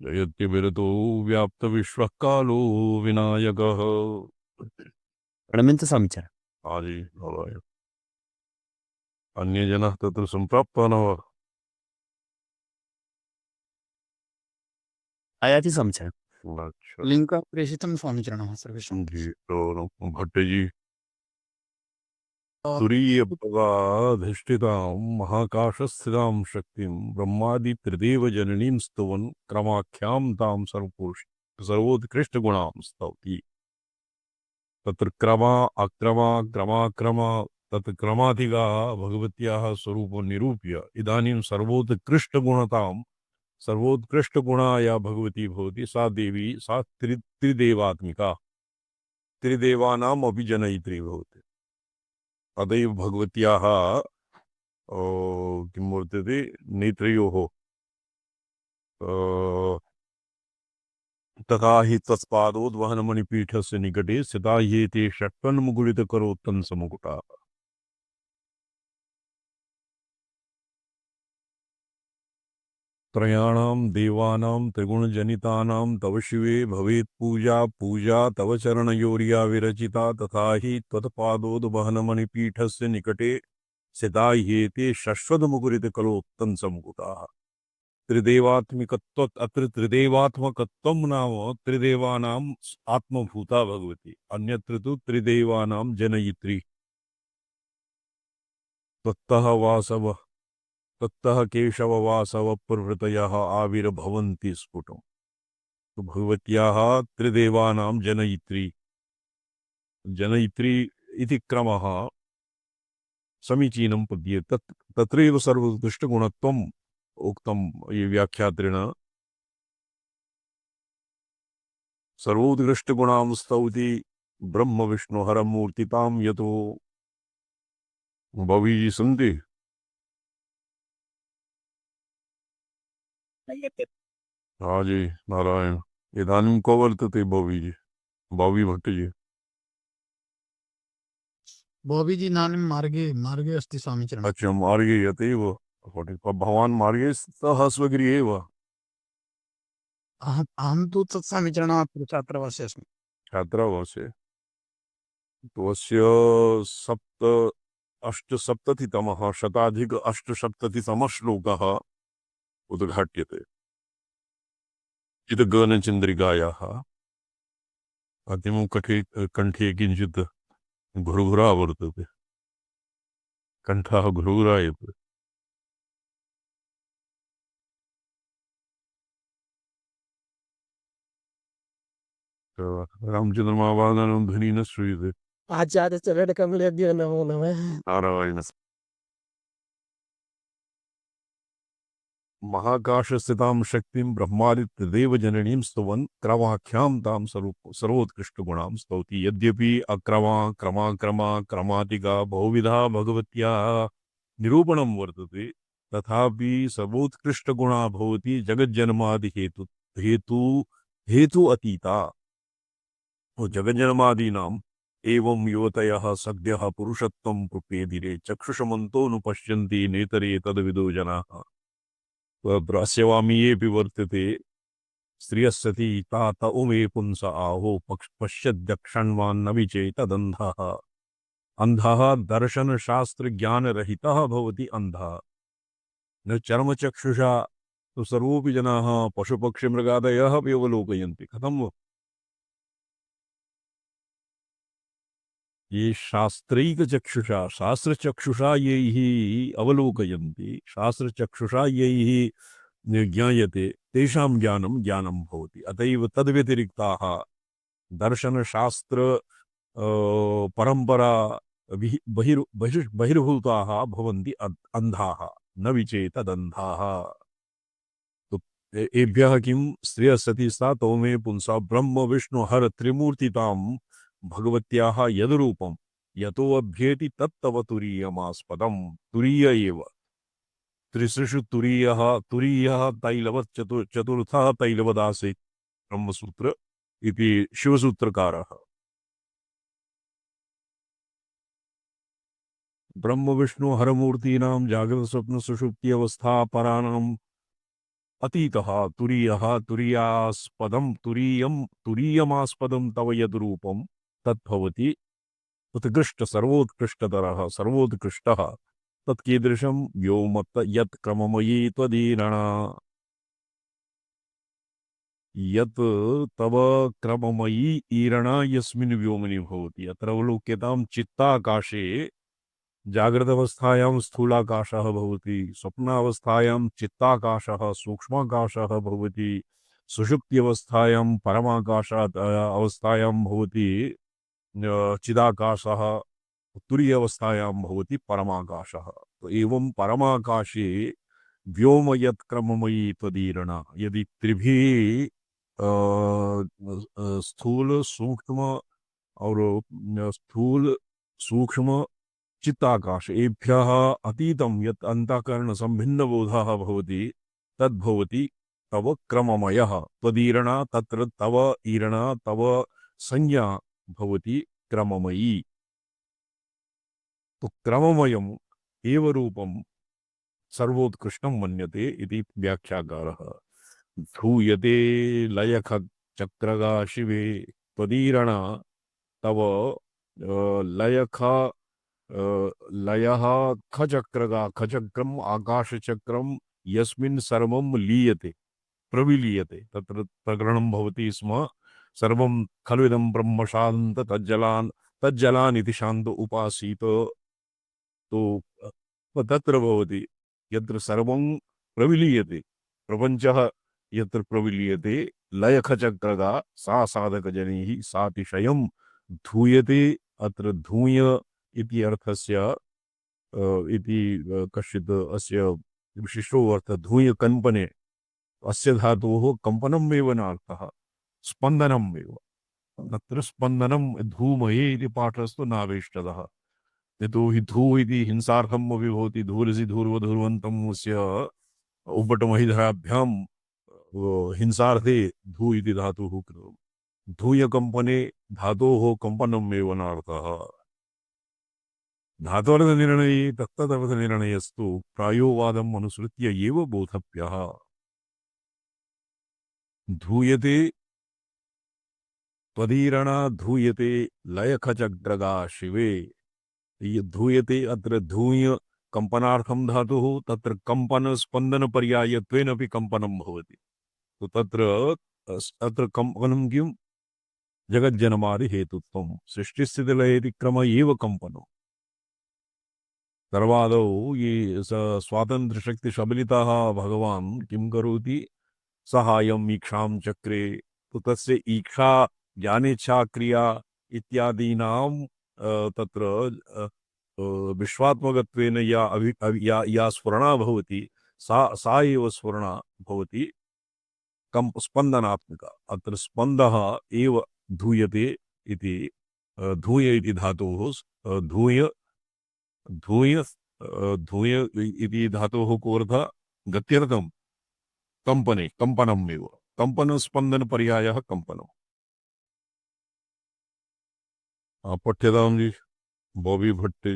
जयत्यभिरतो व्याप्तविश्वः कालो विनायकः। प्रणमित स्वामीचरण। आदि नारायण। अन्यजनः तत्र सम्प्राप्तः न वा? आयाति स्वामीचरण। अच्छा लिंक प्रेषितं स्वामीचरणः सर्वेषां। जी। तो भट्ट जी, तुरीयपदाधिष्ठितां महाकाशस्थितां शक्तिं ब्रह्मादि त्रिदेव जननीं स्तुवन् क्रमाख्यां तां सर्वोत्कृष्टगुणां स्तौति। तत्र क्रमा अक्रमा क्रमाक्रम तत् क्रमाधिगाः भगवत्याः स्वरूपं निरूप्य इदानीं सर्वोत्कृष्टगुणा या भगवती भवति सा देवी सा त्रिदेवात्मिका त्रिदेवानाम् अपि जनयित्री भवति। तदैव भगवत्याः किं वर्तते नेत्रयोः तथा हि तत्पादोद्वहनमणिपीठस्य निकटे स्थिता ये ते षट्कन्मुकुलितकरोत्तंसमुकुटाः। त्रयाणां देवानां त्रिगुणजनितानां तव शिवे भवेत् पूजा पूजा तव चरणयोर्या विरचिता तथा हि त्वत्पादोद्वहनमणिपीठस्य निकटे स्थिता ये ते शश्वतमुकुलितकरोत्तंसमुकुटाः। त्रिदेवात्मिकत्व अत्र त्रिदेवात्मकत्वं नाम त्रिदेवानाम् आत्मभूता भगवती, अन्यत्र तु त्रिदेवानां जनयित्री। तत्तः वासव तत्तः केशव वासव प्रभृतयः आविर्भवन्ति स्फुटम्। तो भगवत्याः त्रिदेवानां जनयित्री इति क्रमः समीचीनं पद्यते। तत्रैव सर्वोत्कृष्टगुणत्वम् उक्तं ये व्याख्यात्रिणा। सर्वोत्कृष्टगुणां स्तौति ब्रह्म विष्णु हरमूर्तितां यतो भवी सन्ति। हाँ जी नारायण। इदानीं को वर्तते भवी जी? भवी भट्ट जी। भोविजी नाम मार्गे मार्गे अस्ति स्वामीचरणः। अच्छा मार्गे यतैव भवान् मार्गे स्तः स्वगृहे वा? अहं तु तत्स्वामीचरणः छात्रावासे अस्मि। छात्रावासे। तो अस्य अष्टसप्ततितमः शताधिक अष्टसप्ततितमः श्लोकः उद्घाट्यते चिदगनचन्द्रिकायाः। अन्तिमं कण्ठे किञ्चित् घुरघुरा वर्तते, कण्ठः घुरघुरायते। रामचन्द्रमावादनं ध्वनिः न श्रूयते। आचार्यचरणकमलेभ्यो नमो नमः। नारायण। महाकाशस्थितां शक्तिं ब्रह्मादित्यदेव जननीं स्तुवन् क्रमाख्यां तां सर्वोत्कृष्टगुणां स्तौति। यद्यपि अक्रमा क्रमा क्रमा क्रमातिका बहुविधा भगवत्याः निरूपणं वर्तते, तथापि सर्वोत्कृष्टगुणा भवति जगज्जन्मादि हेतु अतीता। जगज्जन्मादीनाम् एवं युवतयः सद्यः पुरुषत्वं प्रपेदिरे चक्षुषमन्तोऽनुपश्यन्ति नेतरे तद्विदो जनाः। ब्रास्यवामीयेऽपि वर्तते स्त्रियः तात उमे पुंस आहो पश्यद्यक्षण्वान्न विचेतदन्धः। अन्धः दर्शनशास्त्रज्ञानरहितः भवति अन्धः न चर्मचक्षुषा। तो सर्वोऽपि जनाः पशुपक्षिमृगादयः अपि अवलोकयन्ति। कथं ये शास्त्रचक्षुषा यैः अवलोकयन्ति, शास्त्रचक्षुषा यैः ज्ञायते तेषां ज्ञानं भवति। अतएव तद्व्यतिरिक्ताः दर्शनशास्त्र परम्परा बहिर्भूताः भवन्ति अन्धाः न विचेतदन्धाः। तो एभ्यः किं स्त्रियः सती सा तौमे पुंसा ब्रह्म विष्णु हर त्रिमूर्तितां भगवत्याः यद्रूपं यतो अभ्येति तत्तव तुरीयमास्पदम्। तुरीय एव त्रिसृषु तुरीयः तैलवत् चतुर्थः तैलवदासीत् ब्रह्मसूत्र इति शिवसूत्रकारः। ब्रह्म विष्णु हरमूर्तीनां जागृत स्वप्न सुषुप्ति अवस्था पराणां अतीतः तुरीयः तुरीयास्पदं तुरीयमास्पदं तव यद्रूपं तद्भवति उत्कृष्ट सर्वोत्कृष्टतरः सर्वोत्कृष्टः तत्कीदृशं व्योमत्त यत् क्रममयी त्वदीरणा यत् तव क्रममयी ईरणा यस्मिन् व्योमनि भवति। अत्र अवलोक्यतां चित्ताकाशे जागृतावस्थायां स्थूलाकाशः भवति, स्वप्नावस्थायां चित्ताकाशः सूक्ष्माकाशः भवति, सुषुप्त्यवस्थायां परमाकाशात् अवस्थायां भवति चिदाकाशः, तुरीयावस्थायां भवति परमाकाशः। तो एवं परमाकाशे व्योम यत् क्रममयी त्वदीरणा यदि त्रिभिः स्थूल सूक्ष्म और स्थूल सूक्ष्म चित्ताकाश एभ्यः अतीतं यत् अंतःकरण संभिन्न बोधः भवति तद्भवति तव क्रममयः त्वदीरणा तत्र तव ईरणा तव संज्ञा भवति क्रममयी। तो क्रममयम् एव रूपं सर्वोत्कृष्टं मन्यते इति व्याख्याकारः। धूयते लयख चक्रगा शिवे त्वदीरणा तव लयख लयः खचक्रगा खचक्रम आकाशचक्रम यस्मिन् सर्वं लीयते प्रविलीयते तत्र प्रकरणं भवति स्म सर्वं खलुदं ब्रह्म शान्त तज्जलान् इति शान्त उपासीत। तो तत्र भवति यत्र सर्वं प्रविलीयते प्रपञ्चः यत्र प्रविलीयते लयखचक्रगा सा साधकजनैः सातिशयं धूयते। अत्र धूय इति अर्थस्य इति कश्चित् अस्य विशिष्टो अर्थः धूय कम्पने अस्य धातोः कम्पनमेव नार्थः स्पन्दनमेव। तत्र स्पन्दनं धूमये इति पाठस्तु नावेष्टदः यतो हि धू इति हिंसार्थम् अपि भवति धूलसि धूर्वधूर्वन्तम् अस्य उपटमहिधराभ्यां हिंसार्थे धू इति धातुः कृतम्। धूयकम्पने धातोः कम्पनमेव नार्थः। धातोर्थनिर्णये तत्तदर्थनिर्णयस्तु प्रायोवादम् अनुसृत्य एव बोधव्यः। धूयते त्वदीरणा धूयते लयखचक्रगा शिवे। ये धूयते अत्र धूय कंपनार्थं धातुः तत्र कंपन स्पंदन पर्यायत्वेन अपि कंपनं भवति। तो तत्र अत्र कंपनं किं जगज्जन्मादि हेतुत्वं सृष्टिस्थितिलयेति क्रम एव कंपनो। सर्वादौ ये स्वातंत्र्य शक्ति सबलितः भगवान किं करोति सहायं ईक्षां चक्रे। तो तस्य ईक्षा ज्ञानेच्छा क्रिया इत्यादीनां तत्र विश्वात्मकत्वेन या स्फुरणा भवति सा एव स्फुरणा भवति कंप स्पंदनात्मिका। अत्र स्पंदः एव धूयते इति धूय इति धातोः धूय धूय धूय इति धातोः को अर्थः गत्यर्थं कंपने कंपनमेव कंपन स्पंदन पर्यायः कंपनम्। पठ्यतां जी बॉबी भट्ट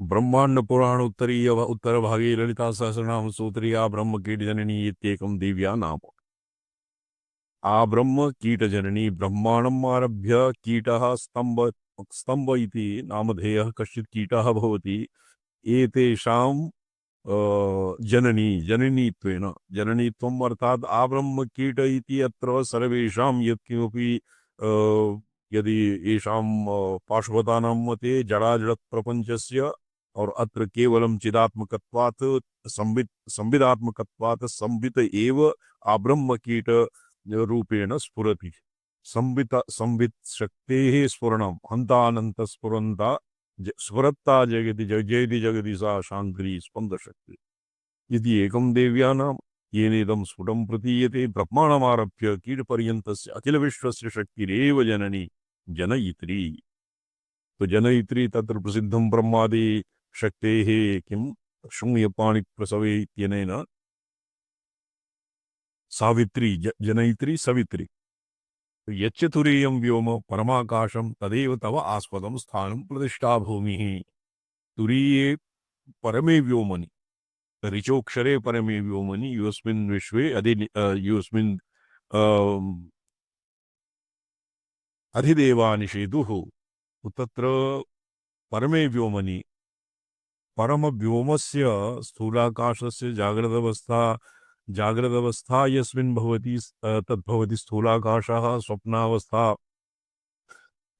ब्रह्मांड पुराण उत्तरीय उत्तर भागे ललिता सहस्रनाम सूत्रिया ब्रह्म कीट जननी इत्येकं दिव्या नाम। आ ब्रह्म कीट जननी ब्रह्मांडम् आरभ्य कीटः स्तंभ स्तंभ इति नामधेयः कश्चित् कीटः भवति। एतेषां जननी जननीत्वेन जननीत्वम् अर्थात् आ ब्रह्म कीट इति अत्र सर्वेषां यत्किमपि यदि येषां पार्श्वतानां मते जडाजड प्रपञ्चस्य और अत्र केवलं चिदात्मकत्वात् संविदात्मकत्वात् संवित एव आब्रह्म कीट रूपेण स्फुरति। संवित शक्तेः स्फुरणं हन्तानन्त स्फुरन्ता स्फुरत्ता जगति जयति जगति सा शान्ति स्पंद शक्ति इति एकं देव्यानां येनेदं स्फुटं प्रतीयते। ब्रह्माण्डमारभ्य कीटपर्यन्तस्य अखिल विश्वस्य शक्तिरेव जननी जनयित्री। तो जनयित्री तत्र प्रसिद्धं ब्रह्मादि शक्तेः किं शून्यपाणिप्रसवे इत्यनेन सावित्री जनयित्री सवित्री। तो यच्चतुरीयं व्योम परमाकाशं तदेव तव आस्पदं स्थानं प्रतिष्ठा भूमिः। तुरीये परमे व्योमनि ऋचोक्षरे परमे व्योमनि युस्मिन् विश्वे युस्मिन् अधिदेवानिषेदुः तत्र परमे व्योमनि परमव्योमस्य स्थूलाकाशस्य जाग्रदवस्था यस्मिन् भवति तद्भवति स्थूलाकाशः, स्वप्नावस्था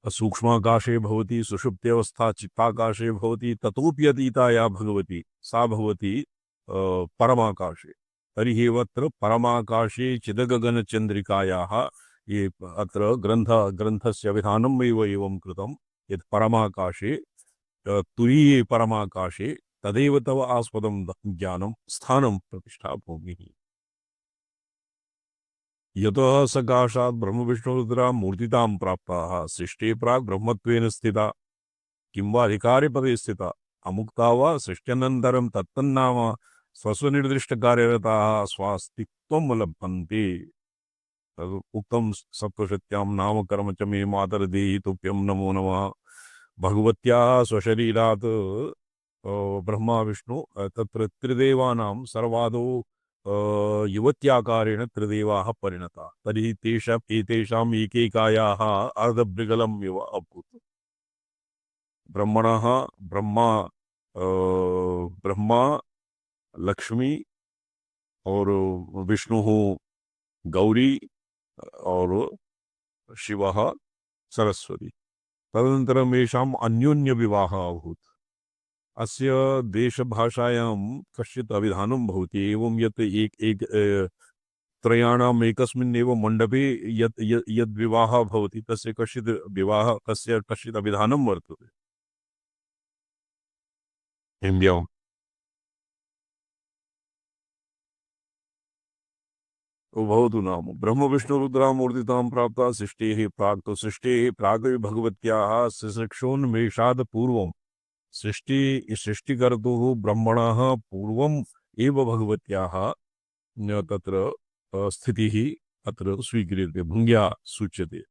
सूक्ष्माकाशे भवति, सुषुप्त्यवस्था चित्ताकाशे भवति, ततोऽपि अतीता या भगवती सा भवति परमाकाशे। तर्हि अत्र परमाकाशे चिदगगनचन्द्रिकायाः ये अत्र ग्रन्थस्य विधानम् एवं कृतं यत् परमाकाशे तुरीये परमाकाशे तदेव तव आस्पदं ज्ञानं स्थानं प्रतिष्ठा भूमिः। यतः सकाशात् ब्रह्मविष्णुरुद्रा मूर्तितां प्राप्ताः सृष्टे प्राक् ब्रह्मत्वेन स्थिता किं वा अधिकारिपदे स्थिता अमुक्ता वा सृष्ट्यनन्तरं तत्तन्नाम स्वस्वनिर्दिष्टकार्यरताः स्वास्तित्वं लभन्ते। तद् उक्तं सप्तशत्यां नाम कर्म च मे मातर्देहि तुभ्यं नमो नमः। भगवत्याः स्वशरीरात् ब्रह्मा विष्णु तत्र त्रिदेवानां सर्वादौ युवत्याकारेण त्रिदेवाः परिणता। तर्हि एतेषाम् एकैकायाः अर्धभृगलम् इव अभूत्। ब्रह्मणः ब्रह्मा लक्ष्मी और विष्णुः गौरी और शिवः सरस्वती। तदनन्तरं येषाम् अन्योन्यविवाहः अभूत्। अस्य देशभाषायां कश्चित् अभिधानं भवति एवं यत् त्रयाणाम् एकस्मिन्नेव मण्डपे यद् विवाहः भवति तस्य कश्चित् अभिधानं वर्तते। हिन्द्यां भवतु नाम ब्रह्मविष्णुरुद्रामूर्तितां प्राप्ता सृष्टेः प्राक्। तो सृष्टेः प्राक् भगवत्याः सृक्षोन्मेषात् पूर्वं सृष्टिकर्तुः ब्रह्मणः पूर्वम् एव भगवत्याः तत्र स्थितिः अत्र स्वीक्रियते, भुङ्ग्या सूच्यते।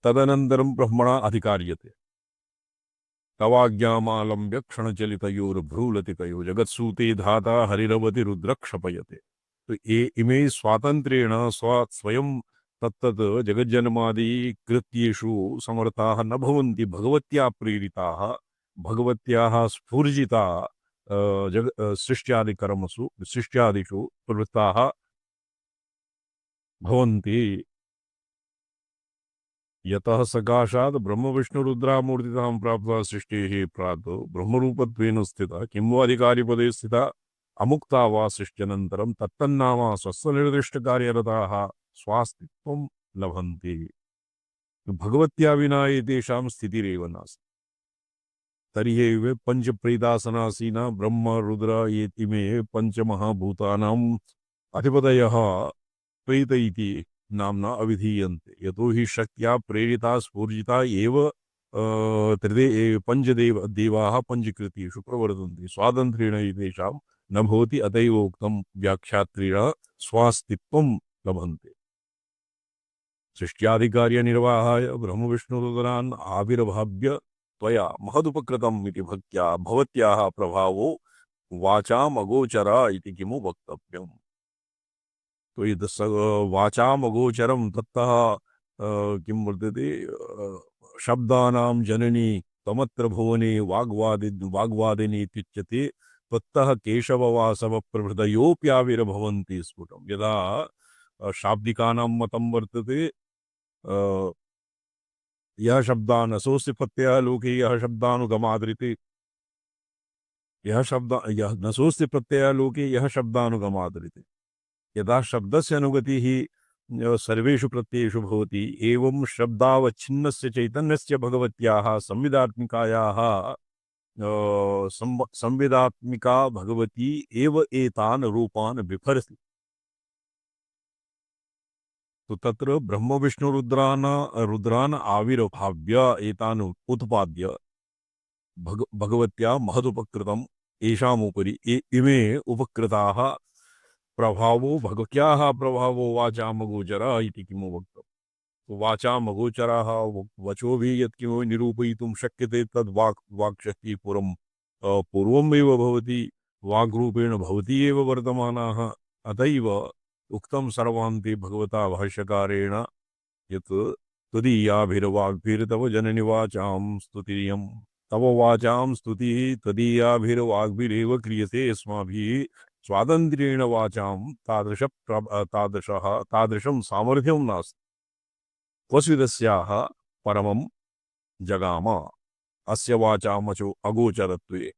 तदनन्तरं ब्रह्मणा अधिकार्यते। तवाज्ञामालम्ब्य क्षणचलितयोर्भ्रूलतिकयो जगत्सूते धाता हरिरवति रुद्रक्षपयते। तो इमे स्वातन्त्र्येण स्वयं तत्तत् जगज्जन्मादि कृत्येषु समर्थाः न भवन्ति, भगवत्या प्रेरिताः, भगवत्याः स्फूर्जिता सृष्ट्यादिषु प्रवृत्ताः भवन्ति। यतः सकाशात् ब्रह्मविष्णुरुद्रामूर्तितां प्राप्ता सृष्टेः प्राक् ब्रह्मरूपत्वेन स्थिता किं वा अधिकारिपदे स्थिता अमुक्ता वा सृष्ट्यनन्तरं तत्तन्नाम स्वस्वनिर्दिष्टकार्यरताः स्वास्तित्वं लभन्ते। भगवत्या विना एतेषां स्थितिरेव नास्ति। तर्हि पञ्चप्रेतासनासीना ब्रह्म रुद्र इमे पञ्चमहाभूतानाम् अधिपतयः प्रेत इति नाम्ना अभिधीयन्ते। यतो हि शक्त्या प्रेरिता स्फूर्जिता एव देवाः पञ्चकृत्येषु प्रवर्तन्ते। स्वातन्त्र्येण एतेषां न भवति, अतएव उक्तं व्याख्यात्रिणा स्वास्तित्वं लभन्ते। सृष्ट्यादिकार्यनिर्वाहाय ब्रह्मविष्णुरुद्रान् आविर्भाव्य त्वया महदुपकृतम् इति भवत्याः प्रभावो वाचाम् अगोचर इति किमु वक्तव्यम्। तो यद् वाचाम् अगोचरं ततः किं वर्तते, शब्दानां जननी तमत्र भुवने वाग्वादिनी इत्युच्यते। त्वत्तः केशववासव प्रभृतयोऽप्याविर्भवन्ति स्फुटम्। यदा शाब्दिकानां मतं वर्तते यः शब्दान् असोऽस्ति प्रत्ययः लोके यः शब्दानुगमादृते, यः नसोऽस्ति प्रत्ययः लोके यः शब्दानुगमादृते। यदा शब्दस्य अनुगतिः सर्वेषु प्रत्ययेषु भवति एवं शब्दावच्छिन्नस्य चैतन्यस्य भगवत्याः संविदात्मिकायाः संविदात्मिका भगवती एव एतान् रूपान् बिभर्ति। तो तत्र रुद्रान् आविर्भाव्य एतान् उत्पाद्य भगवत्या महदुपकृतम् येषामुपरि इमे उपकृताः प्रभावो भगवत्याः प्रभावो वाचामगोचरः इति किमु वक्तव्यम्। तो वाचामगोचरः वचो भी यत्किमपि निरूपयितुं शक्यते तद् वाक्शक्तिः पूर्वमेव भवति। वाग्रूपेण भवति एव वर्तमानाः। अतैव उक्तं सर्वान्ते भगवता भाष्यकारेण यत् त्वदीयाभिर्वाग्भिर्तव जननि वाचां स्तुतियं तव वाचां स्तुतिः त्वदीयाभिर्वाग्भिरेव क्रियते अस्माभिः स्वातन्त्र्येण वाचां तादृशं सामर्थ्यं नास्ति। क्वचिदस्याः परमं जगाम अस्य वाचामचो अगोचरत्वे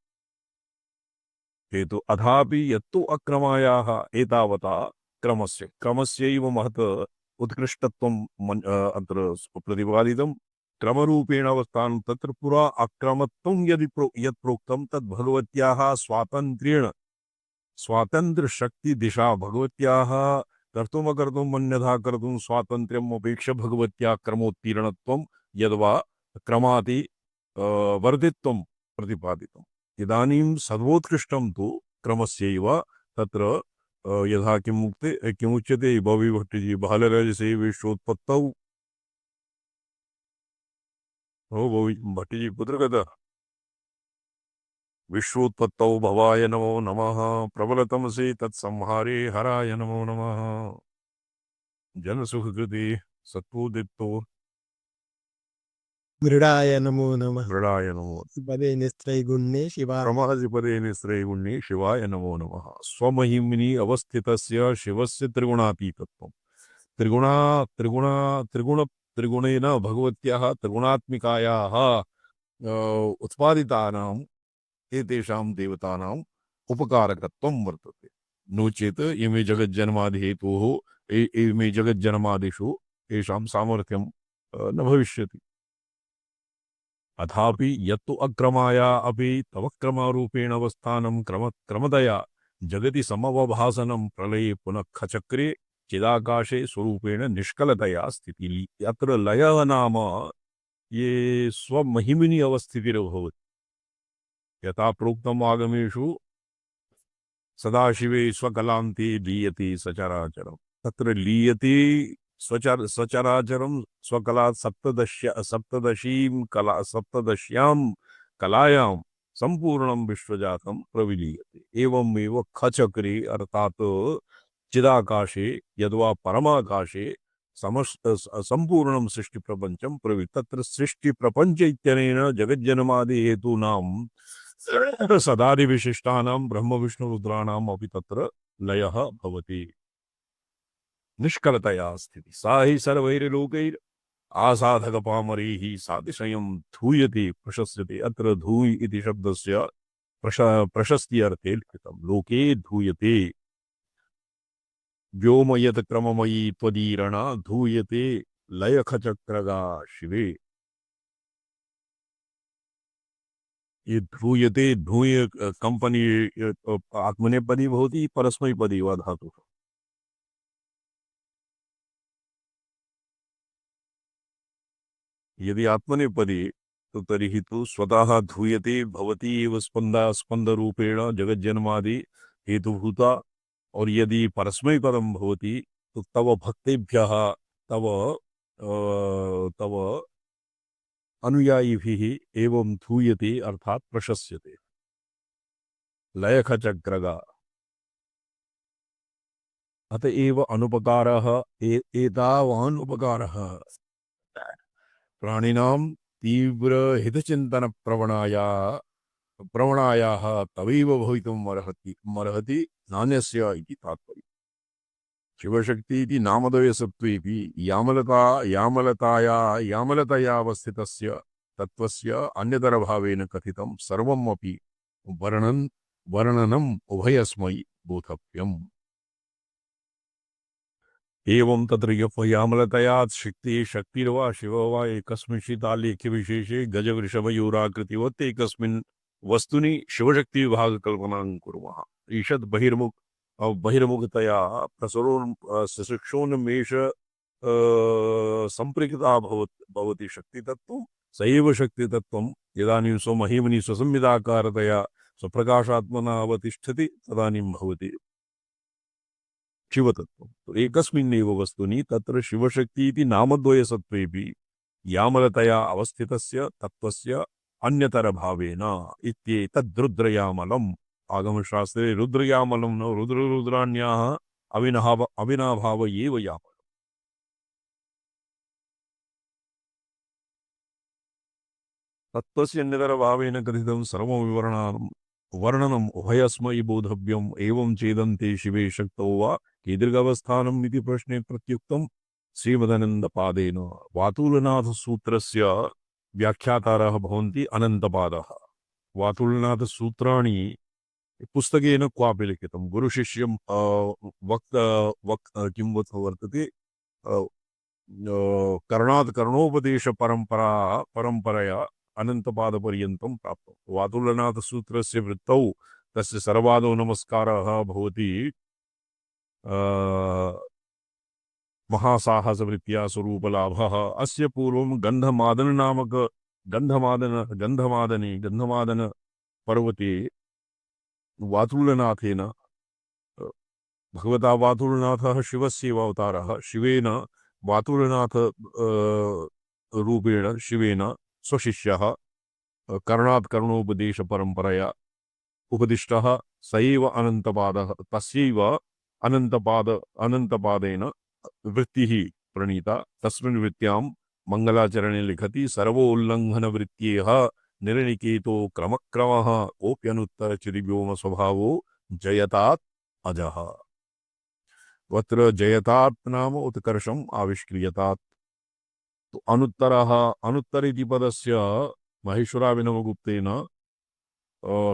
हेतु अथापि यत्तु अक्रमायाः एतावता क्रमस्यैव महत् उत्कृष्टत्वं अत्र प्रतिपादितं। क्रमरूपेण अवस्थानं तत्र पुरा अक्रमत्वं यत् प्रोक्तं तद् भगवत्याः स्वातन्त्र्यशक्तिदिशा भगवत्याः कर्तुम् अकर्तुम् अन्यथा कर्तुं स्वातन्त्र्यम् अपेक्ष्य भगवत्याः क्रमोत्तीर्णत्वं यद्वा क्रमाति वर्धित्वं प्रतिपादितम्। इदानीं सर्वोत्कृष्टं तु क्रमस्यैव तत्र यथा किमुच्यते भविभट्टजी बालराजसे विश्वोत्पत्तौ भट्टजी पुत्रकथा विश्वोत्पत्तौ भवाय नमो नमः प्रबलतमसे तत्संहारे हराय नमो नमः जनसुखकृते सत्त्वोदितो मृडाय नमो नमः मृडाय नमो पदे निस्त्रैगुण्ये शिवा क्रमःपदे निःश्रयगुण्ये शिवाय नमो नमः। स्वमहिम्नि अवस्थितस्य शिवस्य त्रिगुणातीतत्वं त्रिगुणेन भगवत्याः त्रिगुणात्मिकायाः उत्पादितानाम् एतेषां देवतानाम् उपकारकत्वं वर्तते। नो चेत् इमे जगज्जन्मादि हेतोः इमे जगज्जन्मादिषु तेषां सामर्थ्यं न भविष्यति। अथापि यत्तु अक्रमाया अपि तव क्रमरूपेण अवस्थानं क्रमतया जगति समवभासनं प्रलये पुनः खचक्रे चिदाकाशे स्वरूपेण निष्कलतया स्थितिः। अत्र लयः नाम ये स्वमहिमिनि अवस्थितिर्भवति। यथा प्रोक्तम् आगमेषु सदाशिवे स्वकलान्ते लीयते सचराचरम्। तत्र लीयते सचराचरं स्वकला सप्तदश्यां कलायां संपूर्णं विश्वजातं प्रविलीयते। एवमेव खचक्रे अर्थात् चिदाकाशे यद्वा परमाकाशे संपूर्णं सृष्टिप्रपञ्चं तत्र सृष्टिप्रपञ्च इत्यनेन जगज्जन्मादि हेतूनां सदादिविशिष्टानां ब्रह्मविष्णुरुद्राणाम् अपि तत्र लयः भवति। निष्कलतया स्थिति सा हि सर्वैर्लोकैर् आसाधकपामरैः सातिशयं धूयते प्रशस्यते। अत्र धूय इति शब्दस्य प्रशस्ति अर्थे लिखितं। लोके धूयते व्योमयत क्रममयी त्वदीरणा धूयते लयखचक्रगा शिवे। ये धूयते धूय कंपनी आत्मनेपदी भवति परस्मैपदी वा धातुः। यदि आत्मनेपदी तो तर्हि तु स्वतः धूयते भवति एव स्पंदरूपेण जगज्जन्मादि हेतुभूता। और यदि परस्मैपदं भवति तो तव भक्तेभ्यः तव अनुयायिभिः एवं धूयते अर्थात प्रशस्यते। लयखचक्रगा अतएव अनुपकारः एतावान् उपकारः प्राणिनां तीव्र हितचिंतन प्रवणायाः तवैव भवितुम् अर्हति नान्यस्य इति तात्पर्यम्। शिवशक्ति इति नामधेयसत्त्वेऽपि यामलतया अवस्थितस्य तत्त्वस्य अन्यतरभावेन कथितं सर्वमपि वर्णनम् उभयस्मै बोधव्यम्। एवं तत्र यामलतया शक्तिर्वा शिव वा एकस्मिंश्चितालेख्यविशेषे गजवृषभयूराकृतिवत् एकस्मिन् वस्तुनि शिवशक्तिविभागकल्पनां कुर्मः। ईषद् बहिर्मुखतया सशिक्षोन्मेष सम्पृक्ता भवति शक्तितत्त्वं स एव शक्तितत्त्वम् इदानीं स्वमहिमनि स्वसंविदाकारतया स्वप्रकाशात्मना अवतिष्ठति तदानीं भवति शिवतत्त्वम्। तो एकस्मिन्नेव वस्तुनि तत्र शिवशक्ति इति नामद्वयसत्त्वेऽपि यामलतया अवस्थितस्य तत्त्वस्य अन्यतरभावेन इत्येतद्रुद्रयामलम् आगमशास्त्रे रुद्रयामलं न रुद्ररुद्राण्याः अविनाभाव एव यामः। तत्त्वस्य अन्यतरभावेन कथितं सर्वविवरणानं वर्णनम् उभयस्मै बोधव्यम् एवं चेदन्ते शिवे शक्तौ वा कीदृगवस्थानम् इति प्रश्ने प्रत्युक्तं श्रीमदनन्दपादेन। वातुलनाथसूत्रस्य व्याख्यातारः भवन्ति अनन्तपादः। वातुलनाथसूत्राणि पुस्तकेन क्वापि लिखितं गुरुशिष्यं किं वर्तते कर्णात् कर्णोपदेशपरम्परया अनन्तपादपर्यन्तं प्राप्तं। वातुलनाथसूत्रस्य वृत्तौ तस्य सर्वादौ नमस्कारः भवति महासाहसवृत्त्या स्वरूपलाभः। अस्य पूर्वं गन्धमादन पर्वते वातुलनाथेन भगवता वातुलनाथः शिवस्यैव अवतारः। शिवेन वातुलनाथ रूपेण शिवेन स्वशिष्यः कर्णात् कर्णोपदेशपरम्परया उपदिष्टः स एव अनन्तपादः। तस्यैव अनन्तपादेन वृत्तिः प्रणीता। तस्मिन् वृत्त्यां मङ्गलाचरणे लिखति सर्वोल्लङ्घनवृत्त्येह निरनिकेतो क्रमक्रमः कोऽप्यनुत्तरचिदिव्योमस्वभावो जयतात् अजः। वत्र जयतात् नाम उत्कर्षम् आविष्क्रियतात्। तो अनुत्तर इति पदस्य महेश्वराभिनवगुप्तेन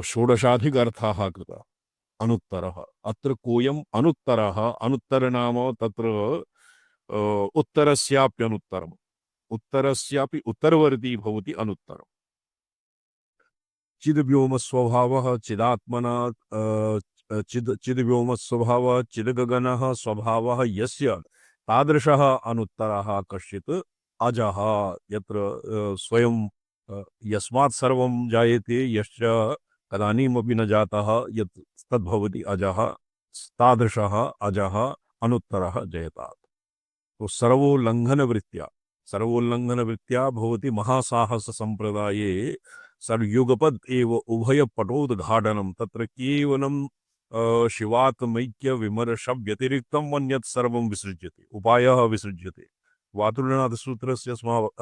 षोडशाधिकार्थः कृतः। अनुत्तरः अत्र कोऽयम् अनुत्तरः। अनुत्तर नाम तत्र उत्तरस्याप्यनुत्तरम् उत्तरस्यापि उत्तरवर्ती भवति अनुत्तरम्। चिद्व्योमस्वभावः चिदात्मना चिद्व्योमस्वभावः चिद्गगनः स्वभावः यस्य तादृशः अनुत्तरः कश्चित् अजः। यत्र स्वयं यस्मात् सर्वं जायते यश्च कदानीमपि न जातः यत् तद्भवति अजः। तादृशः अजः अनुत्तरः जयतात्। तो सर्वोल्लङ्घनवृत्त्या भवति महासाहससम्प्रदाये सर्युगपद् एव उभयपटोद्घाटनं। तत्र केवलं शिवात्मैक्यविमर्शव्यतिरिक्तम् अन्यत् सर्वं विसृज्यते, उपायः विसृज्यते। वातुलनाथसूत्रस्य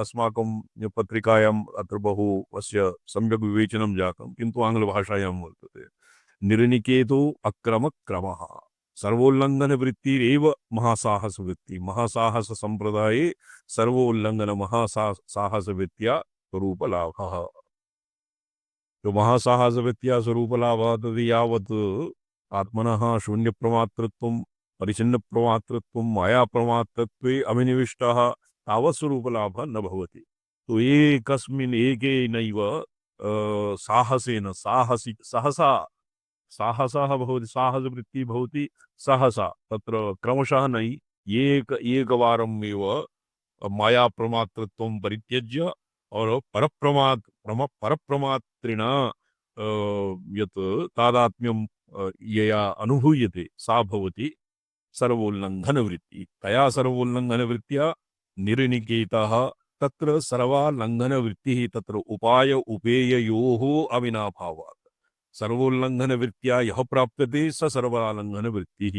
अस्माकं पत्रिकायाम् अत्र बहु अस्य सम्यक् विवेचनं जातं, किन्तु आङ्ग्लभाषायां वर्तते। निर्निकेतो अक्रमक्रमः सर्वोल्लङ्घनवृत्तिरेव महासाहसवृत्ति। महासाहससम्प्रदाये सर्वोल्लङ्घन महासाहसवृत्त्या स्वरूपलाभः। तो महासाहसवृत्त्या स्वरूपलाभः तद् यावत् आत्मनः शून्यप्रमातृत्वं परिचिन्नप्रमातृत्वं मायाप्रमातृत्वे अभिनिविष्टः तावत् स्वरूपलाभः न भवति। तो एकस्मिन् एकेनैव साहसेन साहसः भवति, साहसवृत्तिः भवति सहसा। तत्र क्रमशः नै एकवारम् एव मायाप्रमातृत्वं परित्यज्य और परप्रमात्रिणा यत् तादात्म्यं यया अनुभूयते सा भवति सर्वोल्लङ्घनवृत्तिः। तया सर्वोल्लङ्घनवृत्त्या निर्निकेतः। तत्र सर्वाल्लङ्घनवृत्तिः तत्र उपाय उपेययोः अविनाभावात्। सर्वोल्लङ्घनवृत्त्या यः प्राप्यते स सर्वाल्लङ्घनवृत्तिः।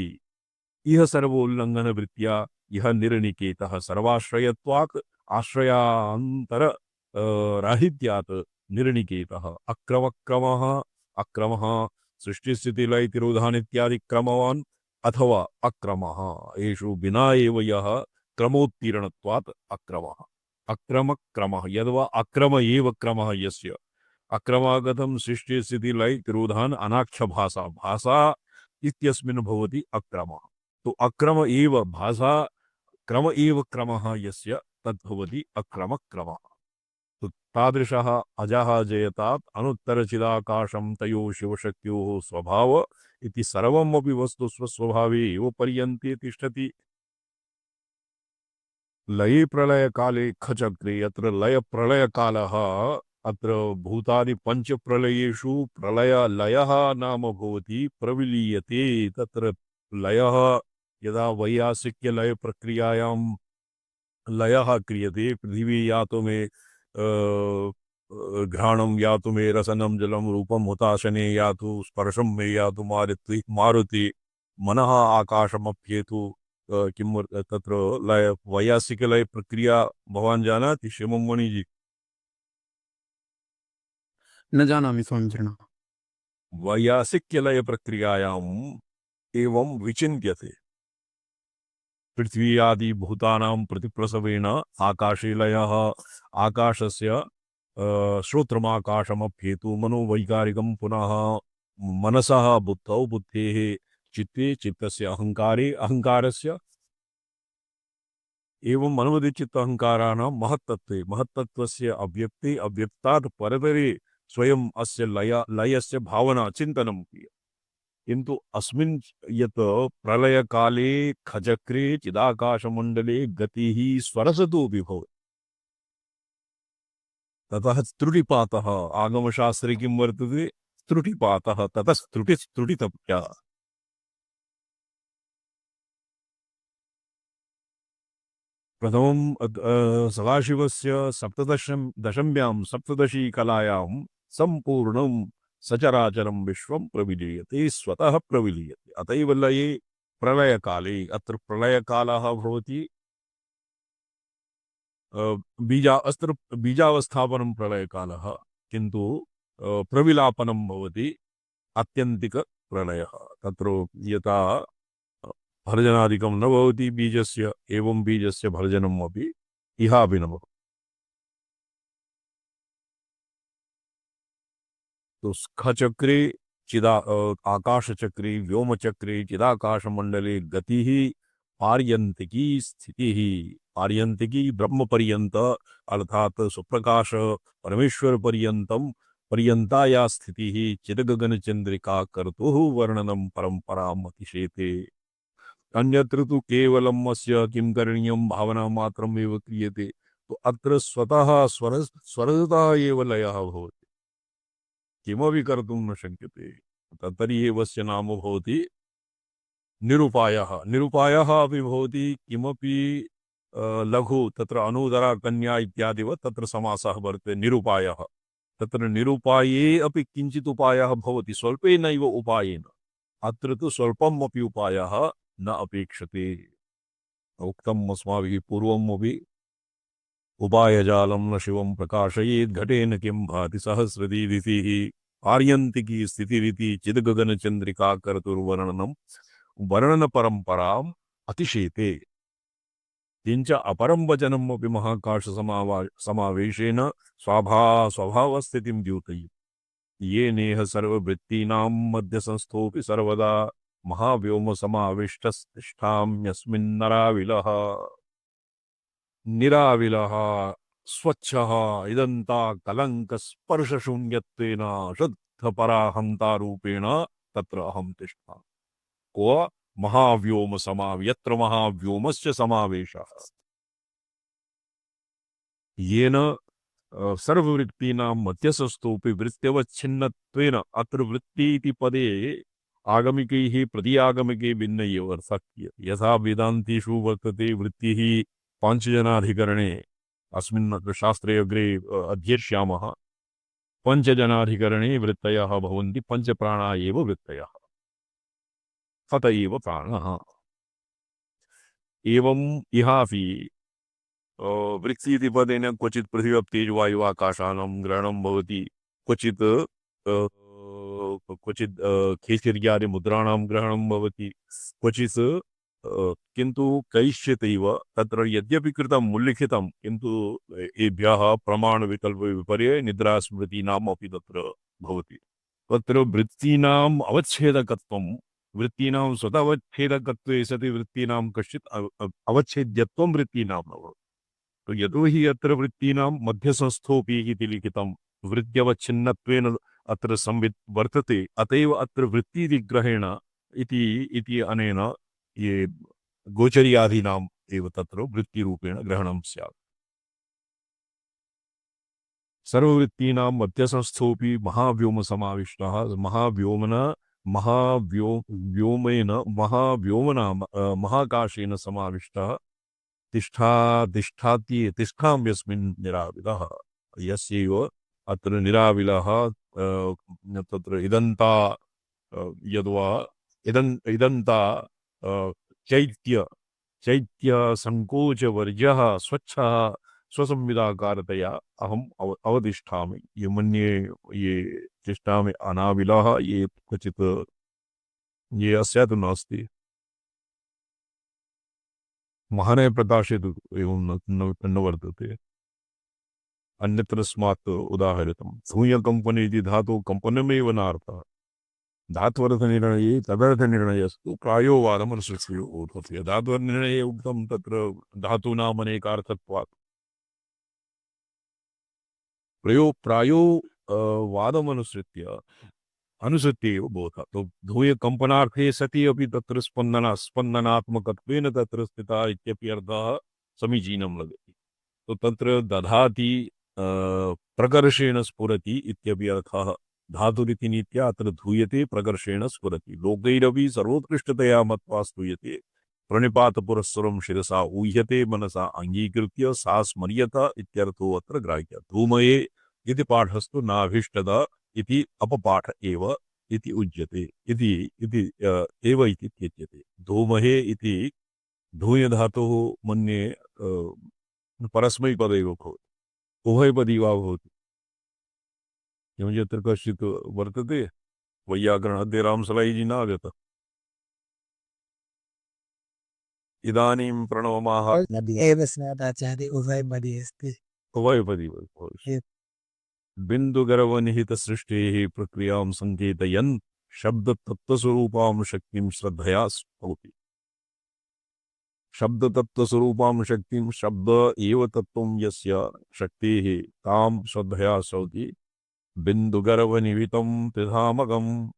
इह सर्वोल्लङ्घनवृत्त्या यः निर्निकेतः सर्वाश्रयत्वात् आश्रयान्तर राहित्यात् निर्निकेतः। अक्रमः सृष्टिस्थितिलय तिरोधान इत्यादि क्रमवान् अथवा अक्रमः। एषु विना एव यः क्रमोत्तीर्णत्वात् अक्रमः। अक्रमक्रमः यद्वा अक्रम एव क्रमः यस्य। अक्रमागतं सृष्टिस्थितिलय तिरोधान अनाक्षभाषा भाषा इत्यस्मिन् भवति अक्रमः। तो अक्रम एव भाषा क्रम एव क्रमः यस्य तद्भवति अक्रमक्रमः। तो तादृशः अजः जयतात् अनुत्तरचिदाकाशं तयो शिवशक्त्योः स्वभाव इति सर्वमपि वस्तु स्वस्वभावे एव पर्यन्ते तिष्ठति। लये प्रलयकाले खचक्रे अत्र लय प्रलयकालः। अत्र भूतादि पंचप्रलयेषु लयः नाम भवति प्रविलीयते। तत्र लयः यदा वैयासिक्य लय प्रक्रियायां लयः क्रियते पृथिवी या तो में घ्राणं यातु मे रसनं जलं रूपं हुताशने यातु स्पर्शं मे यातु मारुति मनः आकाशमप्येतु किं तत्र लय वैयासिकलय प्रक्रिया भवान् जानाति शिवमणिजी? न जानामि स्वामीचरण। वैयासिक्यलय प्रक्रियायाम् एवं विचिन्त्यते पृथ्वी आदि भूतानां प्रतिप्रसवेन आकाशे लयः आकाशस्य श्रोत्रमाकाशमप्येतु मनोवैकारिकं पुनः मनसः बुद्धौ बुद्धेः चित्ते चित्तस्य अहङ्कारे अहङ्कारस्य एवं मनोदिचित्त अहङ्काराणां महत्तत्वे महत्तत्वस्य अव्यक्ते अव्यक्तात् परतरे स्वयं अस्य लयस्य भावना चिन्तनं क्रियते। किन्तु अस्मिन् यत् प्रलयकाले खचक्रे चिदाकाशमण्डले गतिः स्वरसतोऽपि भवति ततः त्रुटिपातः आगमशास्त्रे किं वर्तते त्रुटिपातः ततस्त्रुटिस्तृटितप्या प्रथमं सदाशिवस्य दशम्यां सप्तदशी कलायां सम्पूर्णं सचराचरं विश्वं प्रविलीयते स्वतः प्रविलीयते। अत एव लये प्रलयकाले अत्र प्रलयकालः भवति अत्र बीजावस्थापनं प्रलयकालः किन्तु प्रविलापनं भवति आत्यन्तिकप्रलयः। तत्र यथा भर्जनादिकं न भवति बीजस्य एवं बीजस्य भर्जनम् अपि इहापि न भवति। तो खचक्रे आकाशचक्रे व्योमचक्रे चिदाकाशमण्डले गतिः पार्यन्तिकी स्थितिः पार्यन्तिकी ब्रह्म पर्यंत अर्थात सुप्रकाश परमेश्वर पर्यंता या स्थितिः चिदगगन चंद्रिका कर्तुः वर्णनं परंपराम् अतिशेते। अन्यत्र तु केवलम् अस्य किं करणीयं भावना मात्रम् एव क्रियते। तो अत्र स्वतः स्वरतः एव लयः भवति किमपि कर्तुं न शक्यते। तर्हि एवस्य नाम भवति निरुपायः। निरुपायः अपि भवति किमपि लघु तत्र अनुदरा कन्या इत्यादिवत् तत्र समासः वर्तते निरुपायः। तत्र निरुपाये अपि किञ्चित् उपायः भवति स्वल्पेनैव उपायेन। अत्र तु स्वल्पम् अपि उपायः न अपेक्षते। उक्तम् अस्माभिः पूर्वमपि उपायजालं न शिवं प्रकाशयेत् घटेन किं भाति सहस्रदीदितिः आर्यन्तिकी स्थितिरिति चिद्गगनचन्द्रिका कर्तुर्वर्णनं वर्णनपरम्पराम् अतिशेते। किञ्च अपरं वचनम् अपि महाकाश समावेशेन स्वभावस्थितिं द्योतयति। ये नेह सर्ववृत्तीनां मध्यसंस्थोऽपि सर्वदा महाव्योम समाविष्टस्तिष्ठाम्यस्मिन्नराविलः। निराविलः स्वच्छः इदन्ता कलंक स्पर्श शून्यत्वेन शुद्ध पराहंतारूपेण तत्र अहं तिष्ठामि। को महाव्योम यत्र महाव्योमस्य समावेशः येन सर्ववृत्तीनां मध्यस्थोऽपि वृत्त्यवच्छिन्नत्वेन। अत्र वृत्ति इति पदे आगमिकैः प्रतिआगमिके भिन्न एव अर्थः क्रियते। यथा वेदान्तेषु वर्तते वृत्तिः पांचजनाधिकरणे अस्मिन् अत्र शास्त्रे अग्रे अध्येष्यामः। पंचजनाधिकरणे वृत्तयः भवन्ति पंचप्राणा एव वृत्तयः हत एव प्राणः। एवम् इहापि वृत्ति इति पदेन क्वचित् पृथिव्यप्तेजवायु आकाशानां ग्रहणं भवति क्वचित् खेचर्यादि मुद्राणां ग्रहणं भवति क्वचित् किन्तु कैश्चिदैव तत्र यद्यपि कृतम् उल्लिखितं किन्तु एभ्यः प्रमाणविकल्पविपर्ये निद्रास्मृतीनाम् अपि तत्र भवति। तत्र वृत्तीनाम् अवच्छेदकत्वं वृत्तीनां स्वतःवच्छेदकत्वे सति वृत्तीनां कश्चित् अवच्छेद्यत्वं वृत्तीनां न भवति। तो यतोहि अत्र वृत्तीनां मध्यसंस्थोऽपि इति लिखितं वृत्त्यवच्छिन्नत्वेन अत्र संवित् वर्तते। अतएव अत्र वृत्तिग्रहेण इति अनेन ये गोचर्यादीनाम् एव तत्र वृत्तिरूपेण ग्रहणं स्यात्। सर्ववृत्तीनां मध्यसंस्थोऽपि महाव्योम समाविष्टः महाव्योमेन महाकाशेन समाविष्टः तिष्ठाम्यस्मिन् निराविलः। यस्यैव अत्र निराविलः तत्र इदन्ता यद्वा इदन्ता चैत्य संकोचवर्जः स्वच्छः स्वसंविदाकारतया अहम् अवतिष्ठामि। ये मन्ये ये तिष्ठामि अनाविलः ये क्वचित् ये अस्य तु नास्ति। महाने प्रकाशेतु एवं न वर्तते। अन्यत्र स्मात् उदाहरितं धूयकम्पने इति धातु कम्पनमेव नार्थः। धात्वर्थनिर्णये तदर्थनिर्णयस्तु प्रायो वादमनुसृत्यो भवति। धात्वर्थनिर्णये उक्तं तत्र धातूनाम् अनेकार्थत्वात् प्रायो वादमनुसृत्य अनुसृत्य एव भवता। तो धूयकम्पनार्थे सति अपि तत्र स्पन्दनात्मकत्वेन तत्र स्थिता इत्यपि अर्थः समीचीनं लगति। तो तत्र दधाति प्रकर्षेण स्फुरति इत्यपि अर्थः। धातुरिति नीत्या अत्र धूयते प्रकर्षेण स्फुरति। लोकैरपि सर्वोत्कृष्टतया मत्वा स्तूयते। प्रणिपातपुरस्सरं शिरसा ऊह्यते मनसा अङ्गीकृत्य सा स्मर्यत इत्यर्थो अत्र ग्राह्यः। धूमये इति पाठस्तु नाभीष्टदा इति अपपाठ एव इति उच्यते। इति एव इति त्यज्यते। धूमहे इति धूय धातुः मन्ये परस्मैपदैव भवति, उभयपदी वा भवति। एवं यत्र कश्चित् वर्तते वैयाकरणाद्य रामसलाईजी न आगतः। इदानीं प्रणवमाह नदी एव स्नाताचार्य उभयपदी अस्ति। उभयपदी भवति। बिन्दुगर्भनिहितसृष्टेः प्रक्रियां सङ्केतयन् शब्दतत्त्वस्वरूपां शक्तिं श्रद्धया स्तौति। शब्दतत्त्वस्वरूपां शक्तिं शब्द एव तत्त्वं यस्य शक्तेः तां श्रद्धया स्तौति। बिन्दुगर्भनिहितं त्रिधामकम्